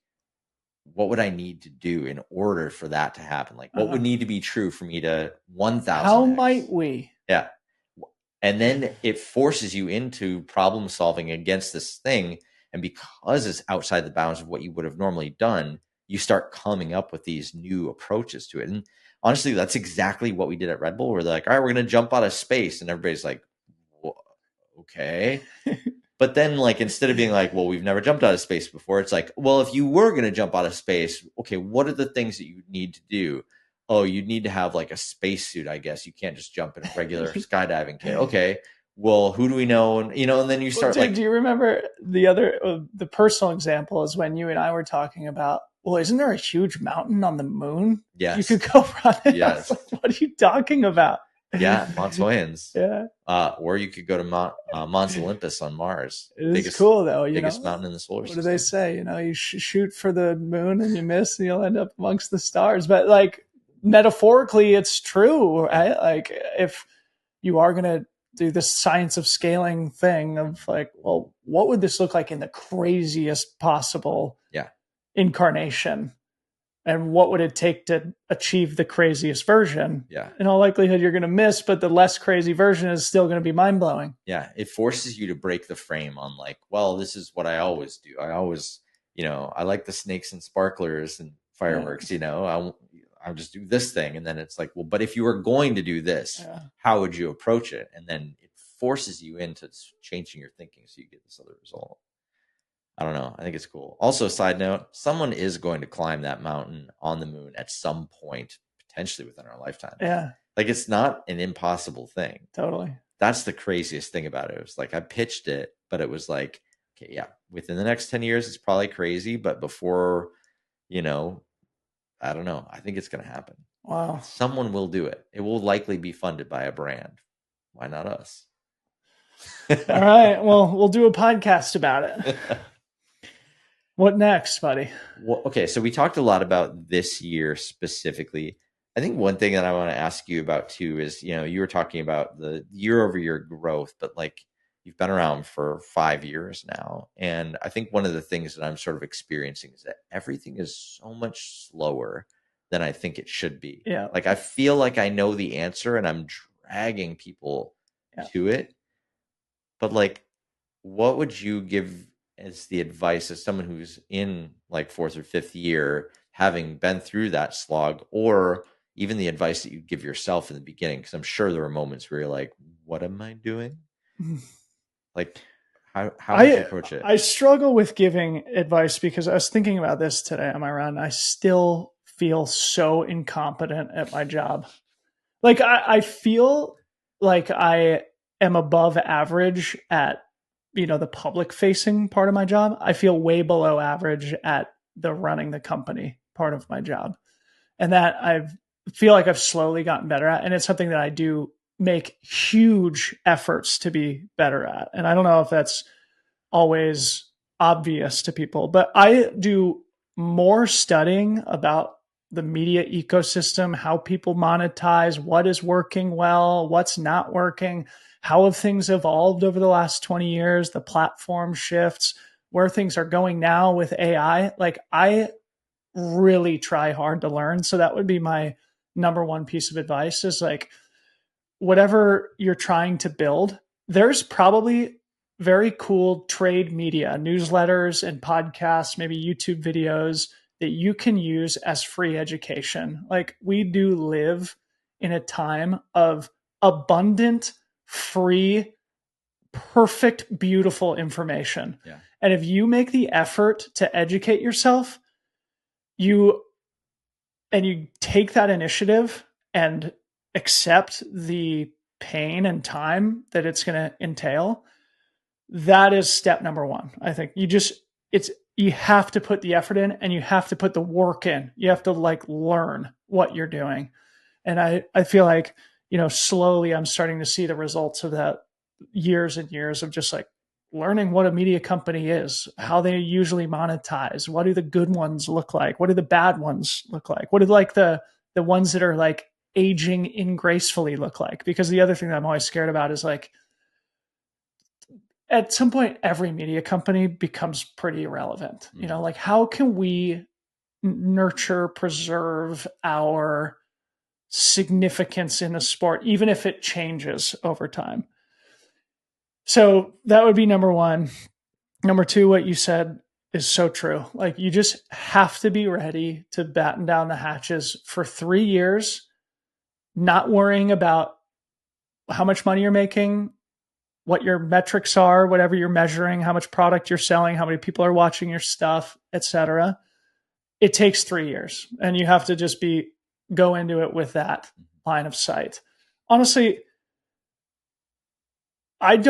what would I need to do in order for that to happen? Like what would need to be true for me to 1,000? How might we? Yeah. And then it forces you into problem solving against this thing. And because it's outside the bounds of what you would have normally done, you start coming up with these new approaches to it. And honestly, that's exactly what we did at Red Bull. We're like, all right, we're going to jump out of space. And everybody's like, okay. But then like, instead of being like, well, we've never jumped out of space before, it's like, well, if you were going to jump out of space, okay, what are the things that you need to do? Oh, you need to have like a spacesuit, I guess. You can't just jump in a regular skydiving kit. Okay. Well, who do we know? And, and then you start do you remember the personal example is when you and I were talking about, well, isn't there a huge mountain on the moon? Yes. You could go run it. Yes. Like, what are you talking about? Yeah, Mont Soyens. Yeah. Or you could go to Mons Olympus on Mars. It's cool though. Biggest mountain in the solar system. What do they say? You shoot for the moon and you miss, and you'll end up amongst the stars. But like metaphorically, it's true, right? Like if you are going to do this science of scaling thing of like, well, what would this look like in the craziest possible incarnation? And what would it take to achieve the craziest version? Yeah. In all likelihood, you're going to miss, but the less crazy version is still going to be mind blowing. Yeah. It forces you to break the frame on like, well, this is what I always do. I always, I like the snakes and sparklers and fireworks, I'll just do this thing. And then it's like, well, but if you were going to do this, how would you approach it? And then it forces you into changing your thinking so you get this other result. I don't know. I think it's cool. Also, side note, someone is going to climb that mountain on the moon at some point, potentially within our lifetime. Yeah. Like it's not an impossible thing. Totally. That's the craziest thing about it. It was like, I pitched it, but it was like, okay, yeah, within the next 10 years, it's probably crazy. But before, I don't know. I think it's going to happen. Wow. Someone will do it. It will likely be funded by a brand. Why not us? All right. Well, we'll do a podcast about it. What next, buddy? Well, okay, so we talked a lot about this year specifically. I think one thing that I want to ask you about too is, you were talking about the year-over-year growth, but like you've been around for 5 years now. And I think one of the things that I'm sort of experiencing is that everything is so much slower than I think it should be. Yeah. Like I feel like I know the answer and I'm dragging people to it. But like, what would you give as the advice as someone who's in like 4th or 5th year, having been through that slog, or even the advice that you give yourself in the beginning? Because I'm sure there were moments where you're like, what am I doing? Like, how would you approach it? I struggle with giving advice because I was thinking about this today on my run. I still feel so incompetent at my job. Like I feel like I am above average at the public facing part of my job. I feel way below average at the running the company part of my job. And that I feel like I've slowly gotten better at. And it's something that I do make huge efforts to be better at. And I don't know if that's always obvious to people, but I do more studying about the media ecosystem, how people monetize, what is working well, what's not working, how have things evolved over the last 20 years, the platform shifts, where things are going now with AI. Like I really try hard to learn. So that would be my number one piece of advice is like, whatever you're trying to build, there's probably very cool trade media, newsletters and podcasts, maybe YouTube videos that you can use as free education. Like we do live in a time of abundant, free, perfect, beautiful information. Yeah. And if you make the effort to educate yourself, you take that initiative and accept the pain and time that it's going to entail, that is step number one. I think you have to put the effort in and you have to put the work in. You have to like learn what you're doing. And I feel like, slowly I'm starting to see the results of that, years and years of just like learning what a media company is, how they usually monetize, what do the good ones look like, what do the bad ones look like, what do like the ones that are like aging ingracefully look like. Because the other thing that I'm always scared about is like at some point every media company becomes pretty irrelevant. Like how can we nurture, preserve our significance in the sport even if it changes over time? So that would be number one. Number two, what you said is so true. Like you just have to be ready to batten down the hatches for 3 years, not worrying about how much money you're making, what your metrics are, whatever you're measuring, how much product you're selling, how many people are watching your stuff, etc. It takes 3 years, and you have to just go into it with that line of sight. Honestly, I'm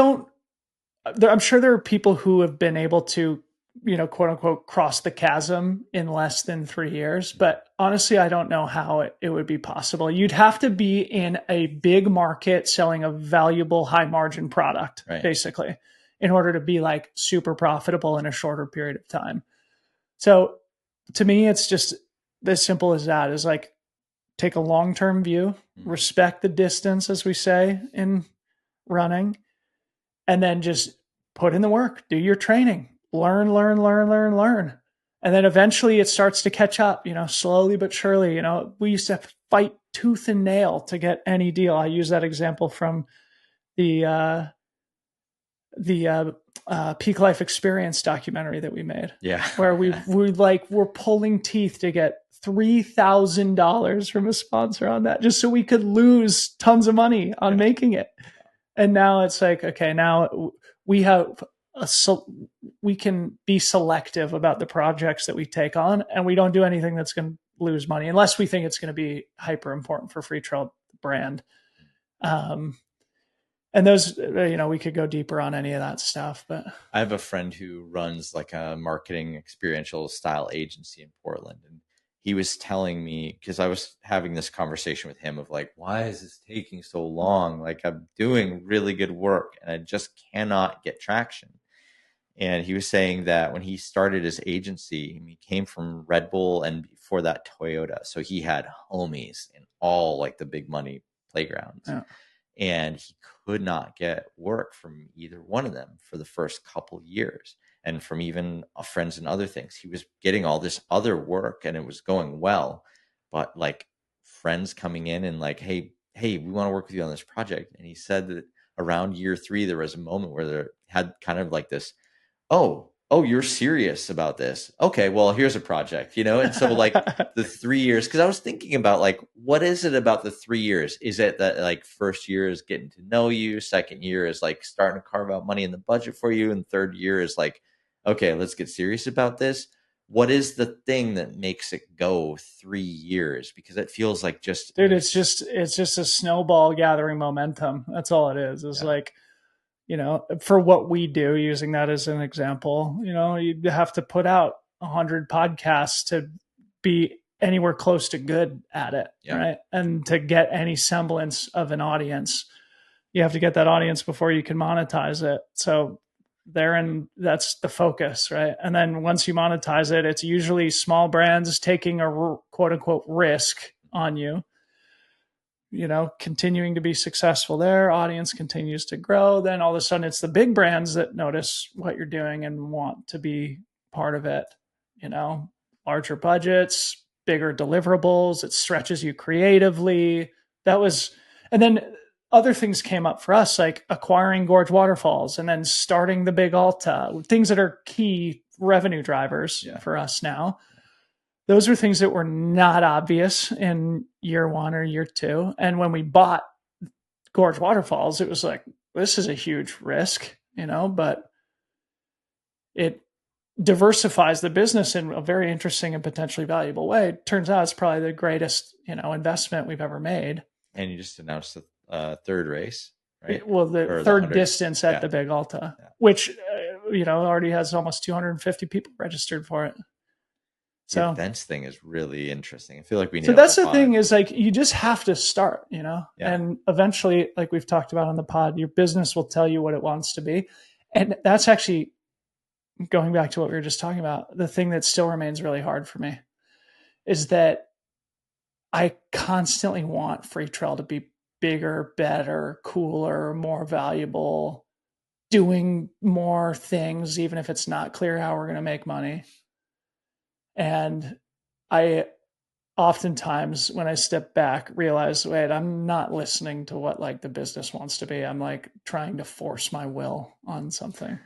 sure there are people who have been able to, quote unquote, cross the chasm in less than 3 years. But honestly, I don't know how it would be possible. You'd have to be in a big market selling a valuable high margin product, right, basically, in order to be like super profitable in a shorter period of time. So to me, it's just as simple as that, is like take a long-term view, respect the distance, as we say in running, and then just put in the work, do your training, learn. And then eventually it starts to catch up, slowly but surely. We used to fight tooth and nail to get any deal. I use that example from the Peak Life Experience documentary that we made. Yeah. Where we're pulling teeth to get $3,000 from a sponsor on that, just so we could lose tons of money on making it. And now it's like, okay, now we can be selective about the projects that we take on, and we don't do anything that's going to lose money unless we think it's going to be hyper important for Freetrail brand. And those, we could go deeper on any of that stuff, but I have a friend who runs like a marketing experiential style agency in Portland, and he was telling me, because I was having this conversation with him of like, why is this taking so long? Like I'm doing really good work and I just cannot get traction. And he was saying that when he started his agency, he came from Red Bull and before that Toyota. So he had homies in all like the big money playgrounds. Yeah. And he could not get work from either one of them for the first couple years. And from even friends and other things, he was getting all this other work and it was going well. But like friends coming in and like, hey, we want to work with you on this project. And he said that around year 3, there was a moment where there had kind of like this, oh, you're serious about this. Okay, well, here's a project, And so like the 3 years, because I was thinking about like, what is it about the 3 years? Is it that like first year is getting to know you, second year is like starting to carve out money in the budget for you, and third year is like, okay, let's get serious about this. What is the thing that makes it go 3 years? Because it feels like dude, it's just a snowball gathering momentum. That's all it is. It's like, for what we do, using that as an example, you have to put out 100 podcasts to be anywhere close to good at it, right? And to get any semblance of an audience, you have to get that audience before you can monetize it. So that's the focus, right? And then once you monetize it, it's usually small brands taking a quote unquote risk on you, continuing to be successful there, audience continues to grow. Then all of a sudden it's the big brands that notice what you're doing and want to be part of it, larger budgets, bigger deliverables. It stretches you creatively. And then other things came up for us, like acquiring Gorge Waterfalls and then starting the Big Alta, things that are key revenue drivers for us now. Those are things that were not obvious in year 1 or year 2. And when we bought Gorge Waterfalls, it was like, this is a huge risk, but it diversifies the business in a very interesting and potentially valuable way. It turns out it's probably the greatest, investment we've ever made. And you just announced the third race, right? The third distance at the Big Alta, which, already has almost 250 people registered for it. So the events thing is really interesting. I feel like we need. So that's the thing is like, you just have to start, and eventually, like we've talked about on the pod, your business will tell you what it wants to be. And that's actually going back to what we were just talking about. The thing that still remains really hard for me is that I constantly want Freetrail to be bigger, better, cooler, more valuable, doing more things, even if it's not clear how we're going to make money. And I oftentimes, when I step back, realize, wait, I'm not listening to what like the business wants to be. I'm like trying to force my will on something.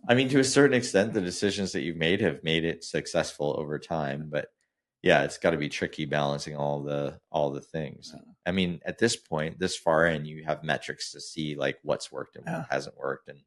I mean, to a certain extent, the decisions that you've made have made it successful over time, but it's got to be tricky balancing all the things. I mean, at this point, this far in, you have metrics to see like what's worked and what hasn't worked. And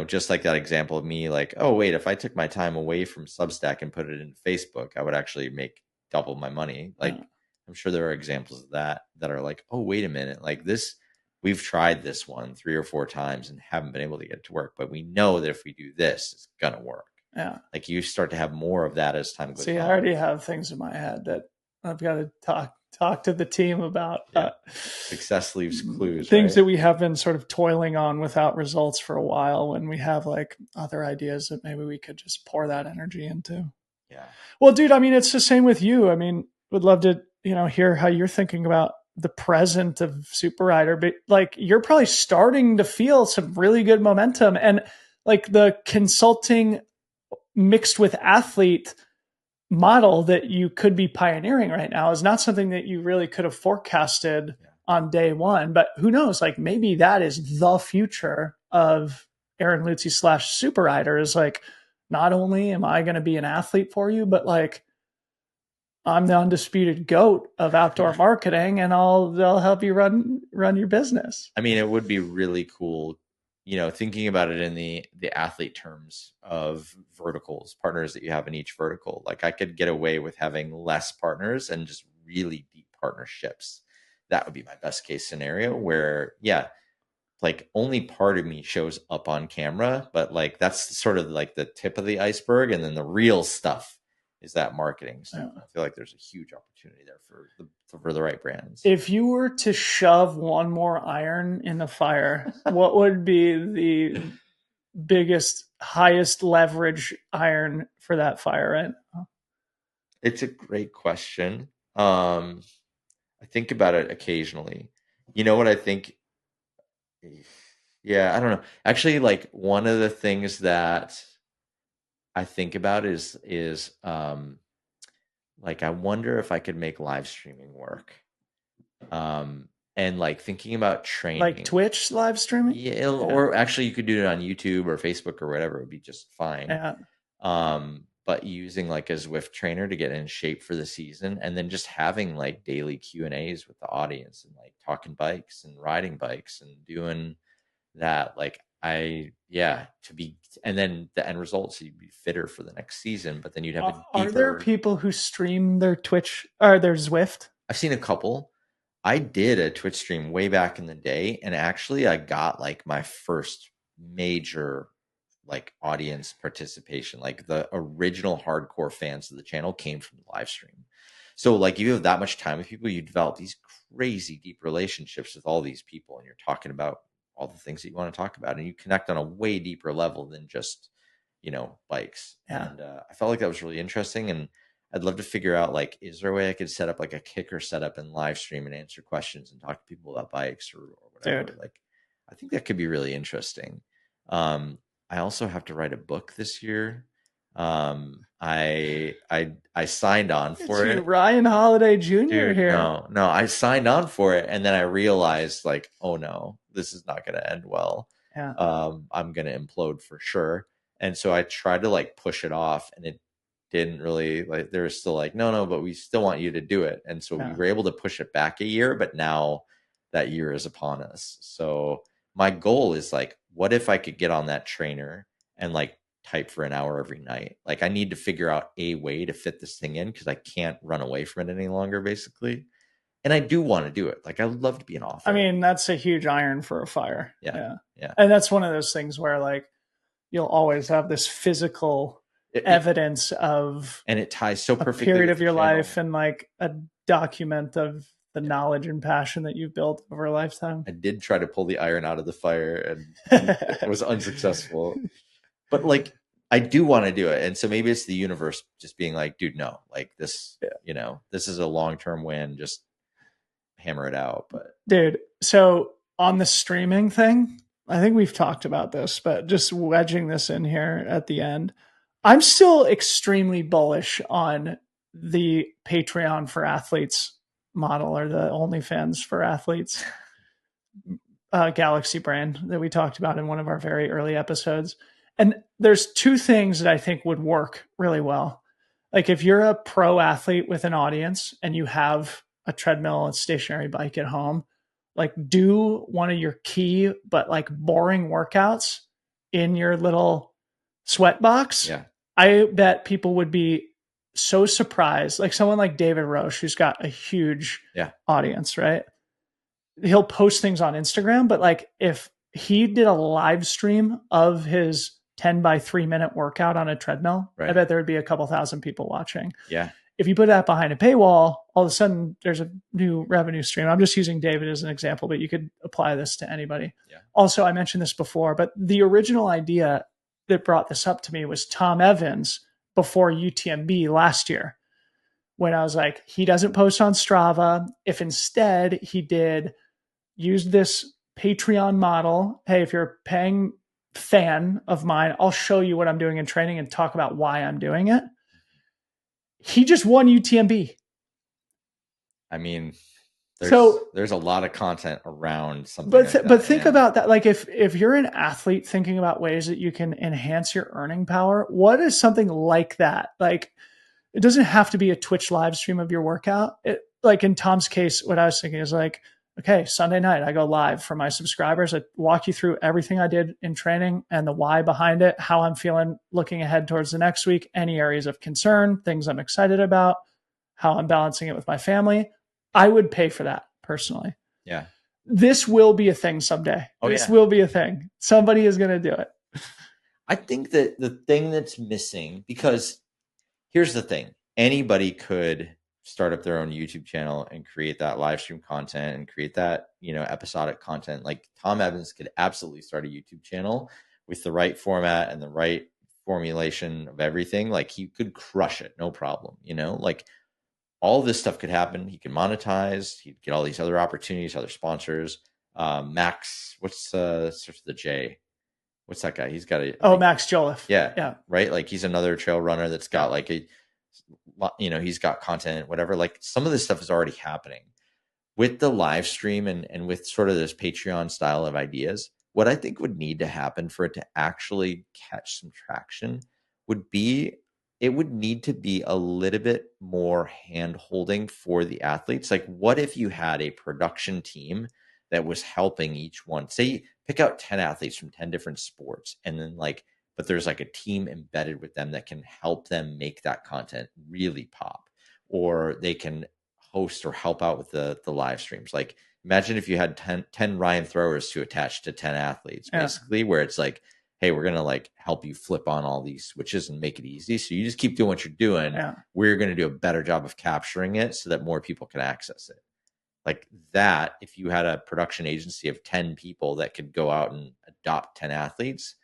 just like that example of me, like, oh, wait, if I took my time away from Substack and put it in Facebook, I would actually make double my money. Like, I'm sure there are examples of that are like, oh, wait a minute, like this, we've tried this one 3 or 4 times and haven't been able to get it to work, but we know that if we do this, it's going to work. Yeah. Like you start to have more of that as time goes on. I already have things in my head that I've got to talk to the team about. Success leaves clues. Things that we have been sort of toiling on without results for a while, when we have like other ideas that maybe we could just pour that energy into. Yeah. Well, dude, I mean, it's the same with you. I mean, would love to, hear how you're thinking about the present of Super Rider, but like you're probably starting to feel some really good momentum, and like the consulting mixed with athlete model that you could be pioneering right now is not something that you really could have forecasted on day one, but who knows, like maybe that is the future of Aaron Lutzy / Super Rider, is like, not only am I going to be an athlete for you, but like I'm the undisputed GOAT of outdoor marketing, and I'll help you run your business. I mean, it would be really cool, thinking about it in the athlete terms of verticals, partners that you have in each vertical. Like I could get away with having less partners and just really deep partnerships. That would be my best case scenario, where, like only part of me shows up on camera, but like that's sort of like the tip of the iceberg. And then the real stuff is that marketing. So I feel like there's a huge opportunity there for the right brands. If you were to shove one more iron in the fire, what would be the biggest, highest leverage iron for that fire, right? It's a great question. I think about it occasionally. You know what I think? Yeah, I don't know. Actually, like one of the things that I think about is like I wonder if I could make live streaming work. And like thinking about training, like Twitch live streaming. Yeah, or actually you could do it on YouTube or Facebook or whatever. It would be just fine. Yeah. But using like a Zwift trainer to get in shape for the season, and then just having like daily Q&As with the audience and like talking bikes and riding bikes and doing that, like and then the end result, so you'd be fitter for the next season, but then you'd have a deeper... Are there people who stream their Twitch or their Zwift? I've seen a couple. I did a Twitch stream way back in the day, and actually I got like my first major like audience participation. Like the original hardcore fans of the channel came from the live stream. So like you have that much time with people, you develop these crazy deep relationships with all these people, and you're talking about all the things that you want to talk about, and you connect on a way deeper level than just, bikes. Yeah. And I felt like that was really interesting. And I'd love to figure out, like, is there a way I could set up like a kicker setup and live stream and answer questions and talk to people about bikes or whatever. Dude. Like, I think that could be really interesting. I also have to write a book this year. I signed on for It's it. Ryan Holiday Jr. Dude, here. no, I signed on for it, and then I realized, like, oh no, this is not going to end well. Yeah. I'm going to implode for sure. And so I tried to like push it off, and it didn't really, like, they were still like, no, but we still want you to do it. And so we were able to push it back a year, but now that year is upon us. So my goal is like, what if I could get on that trainer and like type for an hour every night? Like, I need to figure out a way to fit this thing in because I can't run away from it any longer, basically. And I do want to do it. Like, I would love to be an author. I mean, that's a huge iron for a fire. Yeah. And that's one of those things where like you'll always have this physical evidence of, and it ties so perfectly a period of your life and like a document of the knowledge and passion that you've built over a lifetime. I did try to pull the iron out of the fire, and it was unsuccessful. But like, I do want to do it. And so maybe it's the universe just being like, dude, no, like this, this is a long-term win. Just hammer it out. But dude, so on the streaming thing, I think we've talked about this, but just wedging this in here at the end, I'm still extremely bullish on the Patreon for athletes model, or the OnlyFans for athletes Galaxy brand that we talked about in one of our very early episodes. And there's two things that I think would work really well. Like, if you're a pro athlete with an audience and you have a treadmill and stationary bike at home, like, do one of your key but like boring workouts in your little sweat box. Yeah. I bet people would be so surprised. Like someone like David Roche, who's got a huge audience, right? He'll post things on Instagram, but like if he did a live stream of his 10 by 3 minute workout on a treadmill, I bet there would be a couple thousand people watching. Yeah. If you put that behind a paywall, all of a sudden there's a new revenue stream. I'm just using David as an example, but you could apply this to anybody. Yeah. Also, I mentioned this before, but the original idea that brought this up to me was Tom Evans before UTMB last year, when I was like, he doesn't post on Strava. If instead he did use this Patreon model, hey, if you're a paying fan of mine, I'll show you what I'm doing in training and talk about why I'm doing it. He just won UTMB. I mean, there's a lot of content around something. But think about that. Like if you're an athlete thinking about ways that you can enhance your earning power, what is something like that? Like, it doesn't have to be a Twitch live stream of your workout. Like in Tom's case, what I was thinking is like, okay, Sunday night, I go live for my subscribers. I walk you through everything I did in training and the why behind it, how I'm feeling looking ahead towards the next week, any areas of concern, things I'm excited about, how I'm balancing it with my family. I would pay for that personally. Yeah. This will be a thing someday. This will be a thing. Somebody is going to do it. I think that the thing that's missing, because here's the thing, anybody could start up their own YouTube channel and create that live stream content and create that, episodic content. Like Tom Evans could absolutely start a YouTube channel with the right format and the right formulation of everything. Like he could crush it. No problem. Like all this stuff could happen. He can monetize. He'd get all these other opportunities, other sponsors. Max, what's starts with the J? What's that guy? He's got Max Jolliffe. Yeah. Right. Like he's another trail runner that's got like he's got content, whatever. Like some of this stuff is already happening with the live stream and with sort of this Patreon style of ideas. What I think would need to happen for it to actually catch some traction it would need to be a little bit more hand holding for the athletes. Like what if you had a production team that was helping each one? Say pick out 10 athletes from 10 different sports, and then but there's like a team embedded with them that can help them make that content really pop, or they can host or help out with the live streams. Like imagine if you had 10 Ryan throwers to attach to 10 athletes, basically, where it's like, hey, we're going to like help you flip on all these switches and make it easy. So you just keep doing what you're doing. Yeah. We're going to do a better job of capturing it so that more people can access it. Like that, if you had a production agency of 10 people that could go out and adopt 10 athletes,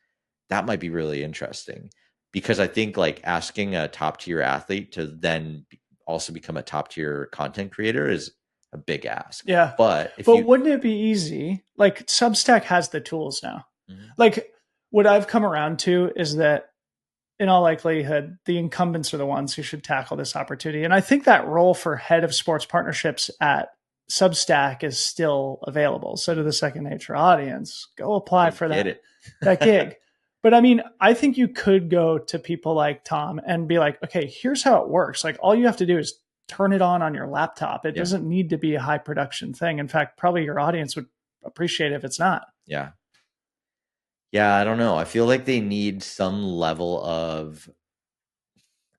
that might be really interesting. Because I think like asking a top tier athlete to then also become a top tier content creator is a big ask. Yeah. But wouldn't it be easy? Like Substack has the tools now. Mm-hmm. Like what I've come around to is that in all likelihood, the incumbents are the ones who should tackle this opportunity. And I think that role for head of sports partnerships at Substack is still available. So to the Second Nature audience, go apply for that gig. But I mean, I think you could go to people like Tom and be like, okay, here's how it works. Like all you have to do is turn it on your laptop. It doesn't need to be a high production thing. In fact, probably your audience would appreciate it if it's not. Yeah. Yeah, I don't know. I feel like they need some level of,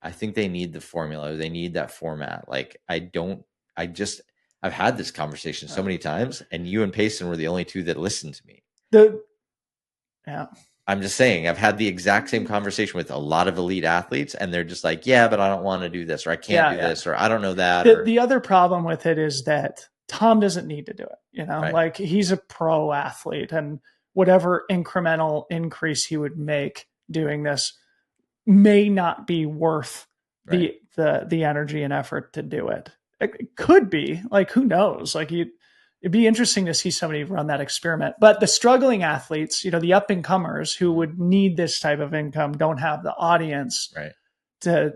I think they need the formula. They need that format. Like I've had this conversation so many times, and you and Payson were the only two that listened to me. I'm just saying, I've had the exact same conversation with a lot of elite athletes, and they're just like, yeah, but I don't want to do this, or I can't do this, or I don't know that. The other problem with it is that Tom doesn't need to do it. You know, right. Like he's a pro athlete, and whatever incremental increase he would make doing this may not be worth the energy and effort to do it. It could be, like, who knows? Like it'd be interesting to see somebody run that experiment. But the struggling athletes, you know, the up and comers who would need this type of income don't have the audience to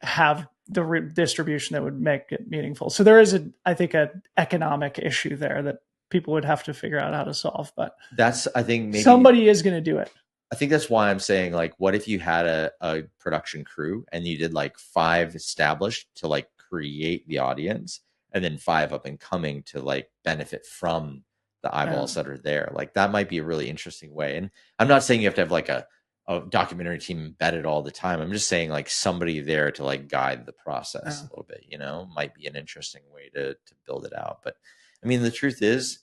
have the distribution that would make it meaningful. So there is I think an economic issue there that people would have to figure out how to solve. But I think maybe somebody is going to do it. I think that's why I'm saying, like, what if you had a production crew and you did like 5 established to like create the audience, and then 5 up and coming to like benefit from the eyeballs that are there. Like that might be a really interesting way. And I'm not saying you have to have like a documentary team embedded all the time. I'm just saying like somebody there to like guide the process a little bit, you know, might be an interesting way to build it out. But I mean, the truth is,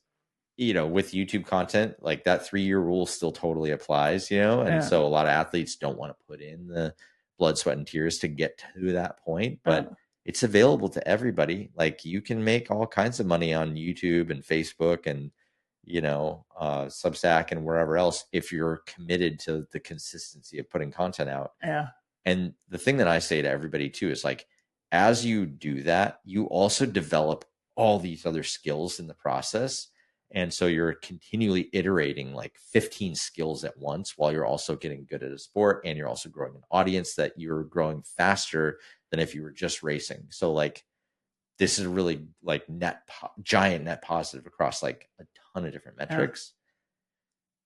you know, with YouTube content, like that 3-year rule still totally applies, you know? And so a lot of athletes don't want to put in the blood, sweat, and tears to get to that point, but it's available to everybody. Like you can make all kinds of money on YouTube and Facebook and, you know, Substack and wherever else, if you're committed to the consistency of putting content out. Yeah. And the thing that I say to everybody too is like, as you do that, you also develop all these other skills in the process. And so you're continually iterating like 15 skills at once while you're also getting good at a sport, and you're also growing an audience that you're growing faster than if you were just racing. So like, this is really like giant net positive across like a ton of different metrics.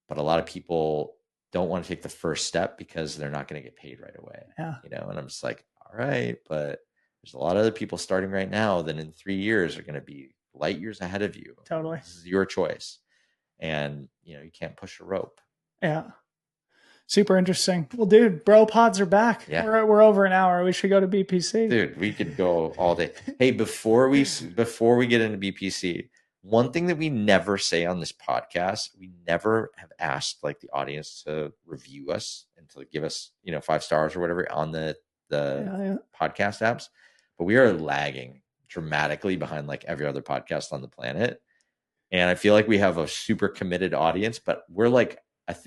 But a lot of people don't want to take the first step because they're not going to get paid right away. You know, and I'm just like, all right, but there's a lot of other people starting right now that in 3 years are going to be light years ahead of you. Totally. This is your choice. And, you know, you can't push a rope. Yeah. Super interesting. Well, dude, bro pods are back. Yeah. We're over an hour. We should go to BPC. Dude, we could go all day. Hey, before we get into BPC, one thing that we never say on this podcast, we never have asked like the audience to review us and to give us, you know, 5 stars or whatever on the podcast apps. But we are lagging dramatically behind like every other podcast on the planet. And I feel like we have a super committed audience, but we're like,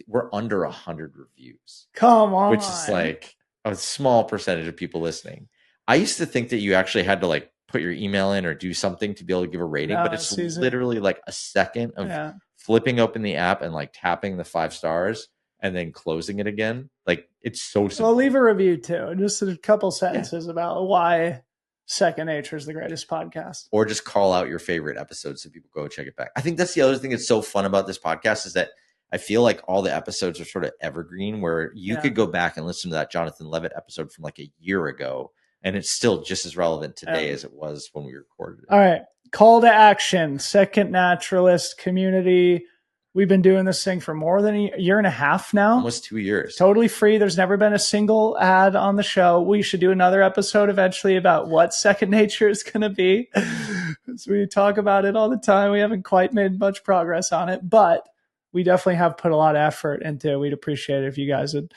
we're under 100 reviews. Come on. Which is like a small percentage of people listening. I used to think that you actually had to like put your email in or do something to be able to give a rating, but it's literally like a second of flipping open the app and like tapping the 5 stars and then closing it again. Like it's so simple. Well, leave a review too. Just a couple sentences about why Second Nature is the greatest podcast. Or just call out your favorite episodes so people go check it back. I think that's the other thing that's so fun about this podcast is that I feel like all the episodes are sort of evergreen, where you could go back and listen to that Jonathan Levitt episode from like a year ago, and it's still just as relevant today as it was when we recorded it. All right. Call to action. Second Naturalist community. We've been doing this thing for more than a year and a half now. Almost 2 years. Totally free. There's never been a single ad on the show. We should do another episode eventually about what Second Nature is going to be. So we talk about it all the time. We haven't quite made much progress on it, but we definitely have put a lot of effort into it. We'd appreciate it if you guys would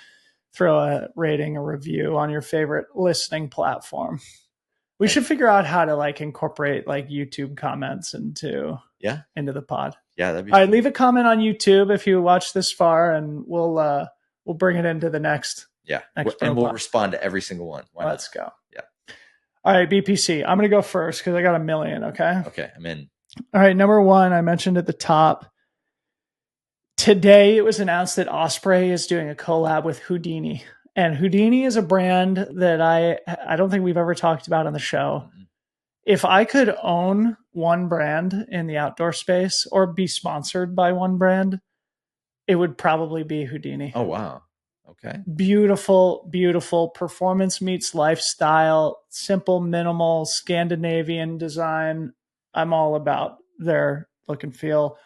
throw a rating, a review on your favorite listening platform. We should figure out how to like incorporate like YouTube comments into the pod. Yeah, that'd be all right. Leave a comment on YouTube if you watch this far, and we'll bring it into the next. And we'll respond to every single one. Let's go. Yeah. All right, BPC. I'm going to go first because I got a million. Okay. Okay, I'm in. All right, number one, I mentioned at the top. Today, it was announced that Osprey is doing a collab with Houdini. And Houdini is a brand that I don't think we've ever talked about on the show. Mm-hmm. If I could own one brand in the outdoor space or be sponsored by one brand, it would probably be Houdini. Oh, wow. Okay. Beautiful, beautiful performance meets lifestyle, simple, minimal, Scandinavian design. I'm all about their look and feel.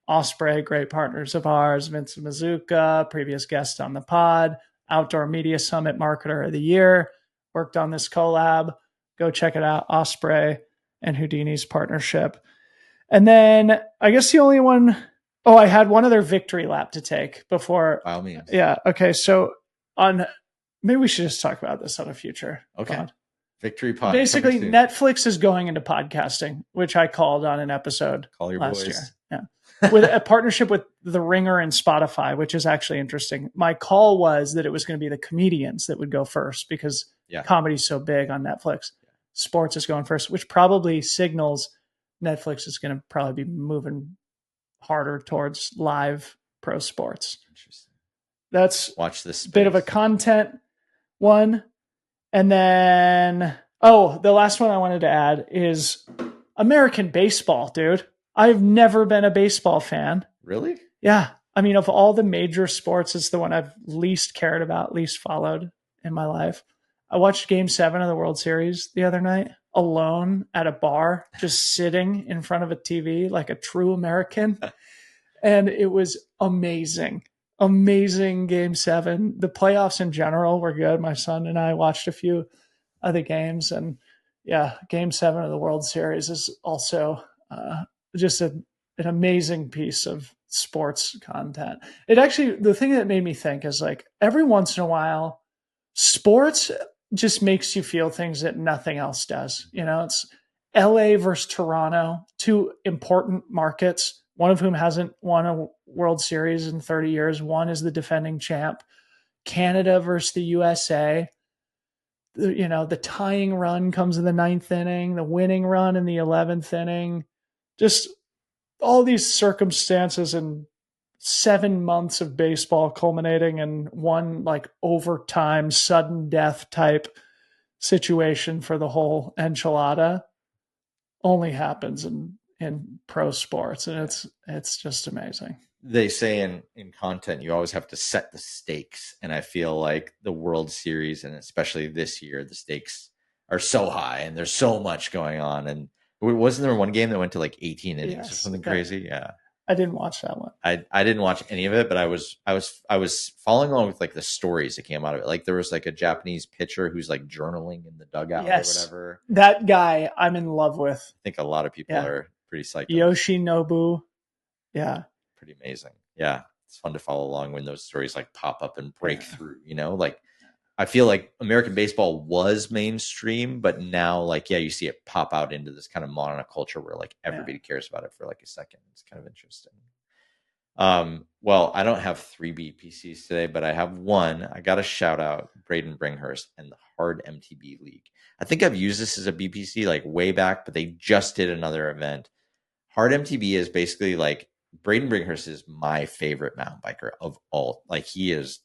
Osprey, great partners of ours. Vincent Mazuka, previous guest on the pod. Outdoor Media Summit Marketer of the Year. Worked on this collab. Go check it out. Osprey and Houdini's partnership. And then I guess the only one, I had one other victory lap to take before. By all means. Yeah. Okay. So maybe we should just talk about this on a future pod. Victory pod. Basically, Netflix is going into podcasting, which I called on an episode last year. Yeah. With a partnership with The Ringer and Spotify, which is actually interesting. My call was that it was going to be the comedians that would go first because comedy's so big on Netflix. Sports is going first, which probably signals Netflix is going to probably be moving harder towards live pro sports. Interesting. That's watch this bit of a content one. And then, the last one I wanted to add is American baseball, dude. I've never been a baseball fan. Really? Yeah. I mean, of all the major sports, it's the one I've least cared about, least followed in my life. I watched Game 7 of the World Series the other night alone at a bar, just sitting in front of a TV like a true American. And it was amazing. Amazing Game 7. The playoffs in general were good. My son and I watched a few of the games. And Game 7 of the World Series is also just an amazing piece of sports content. It actually, the thing that made me think is like every once in a while, sports just makes you feel things that nothing else does. You know, it's LA versus Toronto, two important markets, one of whom hasn't won a World Series in 30 years. One is the defending champ. Canada versus the USA. The tying run comes in the 9th inning, the winning run in the 11th inning. Just all these circumstances and 7 months of baseball culminating in one like overtime, sudden death type situation for the whole enchilada only happens in pro sports. And it's just amazing. They say in content, you always have to set the stakes. And I feel like the World Series, and especially this year, the stakes are so high and there's so much going on. And wasn't there one game that went to like 18 innings or something crazy? Yeah. I didn't watch that one. I didn't watch any of it, but I was following along with like the stories that came out of it. Like there was like a Japanese pitcher who's like journaling in the dugout or whatever. That guy I'm in love with. I think a lot of people are pretty psyched. Yoshinobu. Yeah. Pretty amazing. Yeah. It's fun to follow along when those stories like pop up and break through, like I feel like American baseball was mainstream, but now like, you see it pop out into this kind of monoculture where like everybody cares about it for like a second. It's kind of interesting. Well, I don't have 3 BPCs today, but I have one. I got to shout out Braden Bringhurst and the Hard MTB League. I think I've used this as a BPC like way back, but they just did another event. Hard MTB is basically like Braden Bringhurst is my favorite mountain biker of all. Like he is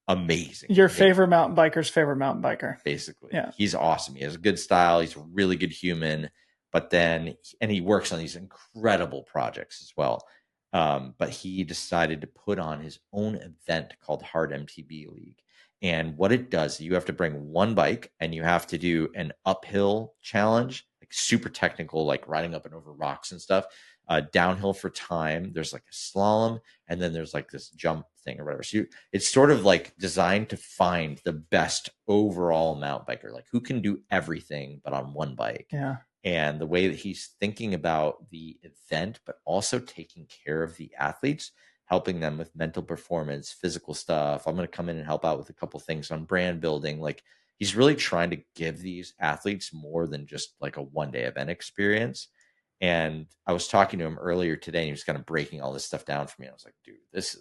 amazing. Your favorite mountain biker's favorite mountain biker. Basically. Yeah. He's awesome. He has a good style. He's a really good human, and he works on these incredible projects as well. But he decided to put on his own event called Hard MTB League. And what it does, you have to bring one bike and you have to do an uphill challenge, like super technical, like riding up and over rocks and stuff. Downhill for time. There's like a slalom, and then there's like this jump thing or whatever. So it's sort of like designed to find the best overall mountain biker, like who can do everything but on one bike. Yeah. And the way that he's thinking about the event, but also taking care of the athletes, helping them with mental performance, physical stuff. I'm going to come in and help out with a couple things on brand building. Like, he's really trying to give these athletes more than just like a one-day event experience. And I was talking to him earlier today, and he was kind of breaking all this stuff down for me. I was like, dude, this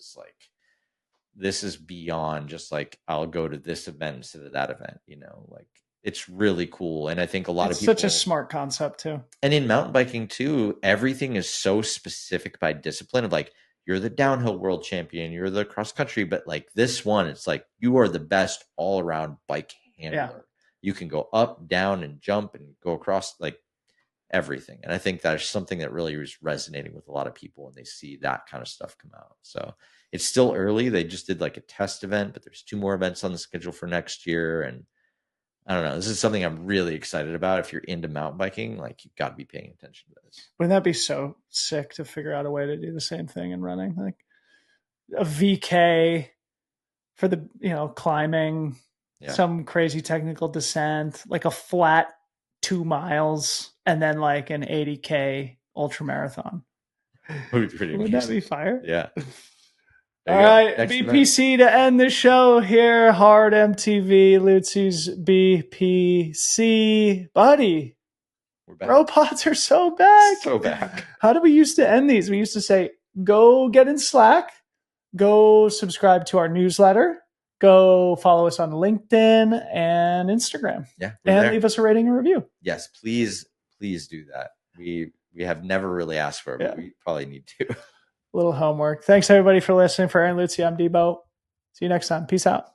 is beyond just like, I'll go to this event instead of that event, like, it's really cool. And I think a lot of people, such a smart concept too. And in mountain biking too, everything is so specific by discipline of like, you're the downhill world champion, you're the cross country, but like this one, it's like, you are the best all around bike handler. Yeah. You can go up, down, and jump and go across like everything. And I think that's something that really is resonating with a lot of people when they see that kind of stuff come out. So it's still early. They just did like a test event, but there's 2 more events on the schedule for next year. And I don't know. This is something I'm really excited about. If you're into mountain biking, like, you've got to be paying attention to this. Wouldn't that be so sick to figure out a way to do the same thing in running? Like a VK for the, climbing, some crazy technical descent, like a flat 2 miles, and then like an 80K ultra marathon. Wouldn't that be fire? Yeah. All right, BPC to end the show here. Hard MTV, Lutzy's BPC. Buddy, we're back. Bro pods are so back. So back. How did we used to end these? We used to say, go get in Slack, go subscribe to our newsletter, go follow us on LinkedIn and Instagram. Yeah. And leave us a rating and review. Yes, please do that. We have never really asked for it, but we probably need to. Little homework. Thanks everybody for listening. For Aaron Lutzy, I'm Debo. See you next time. Peace out.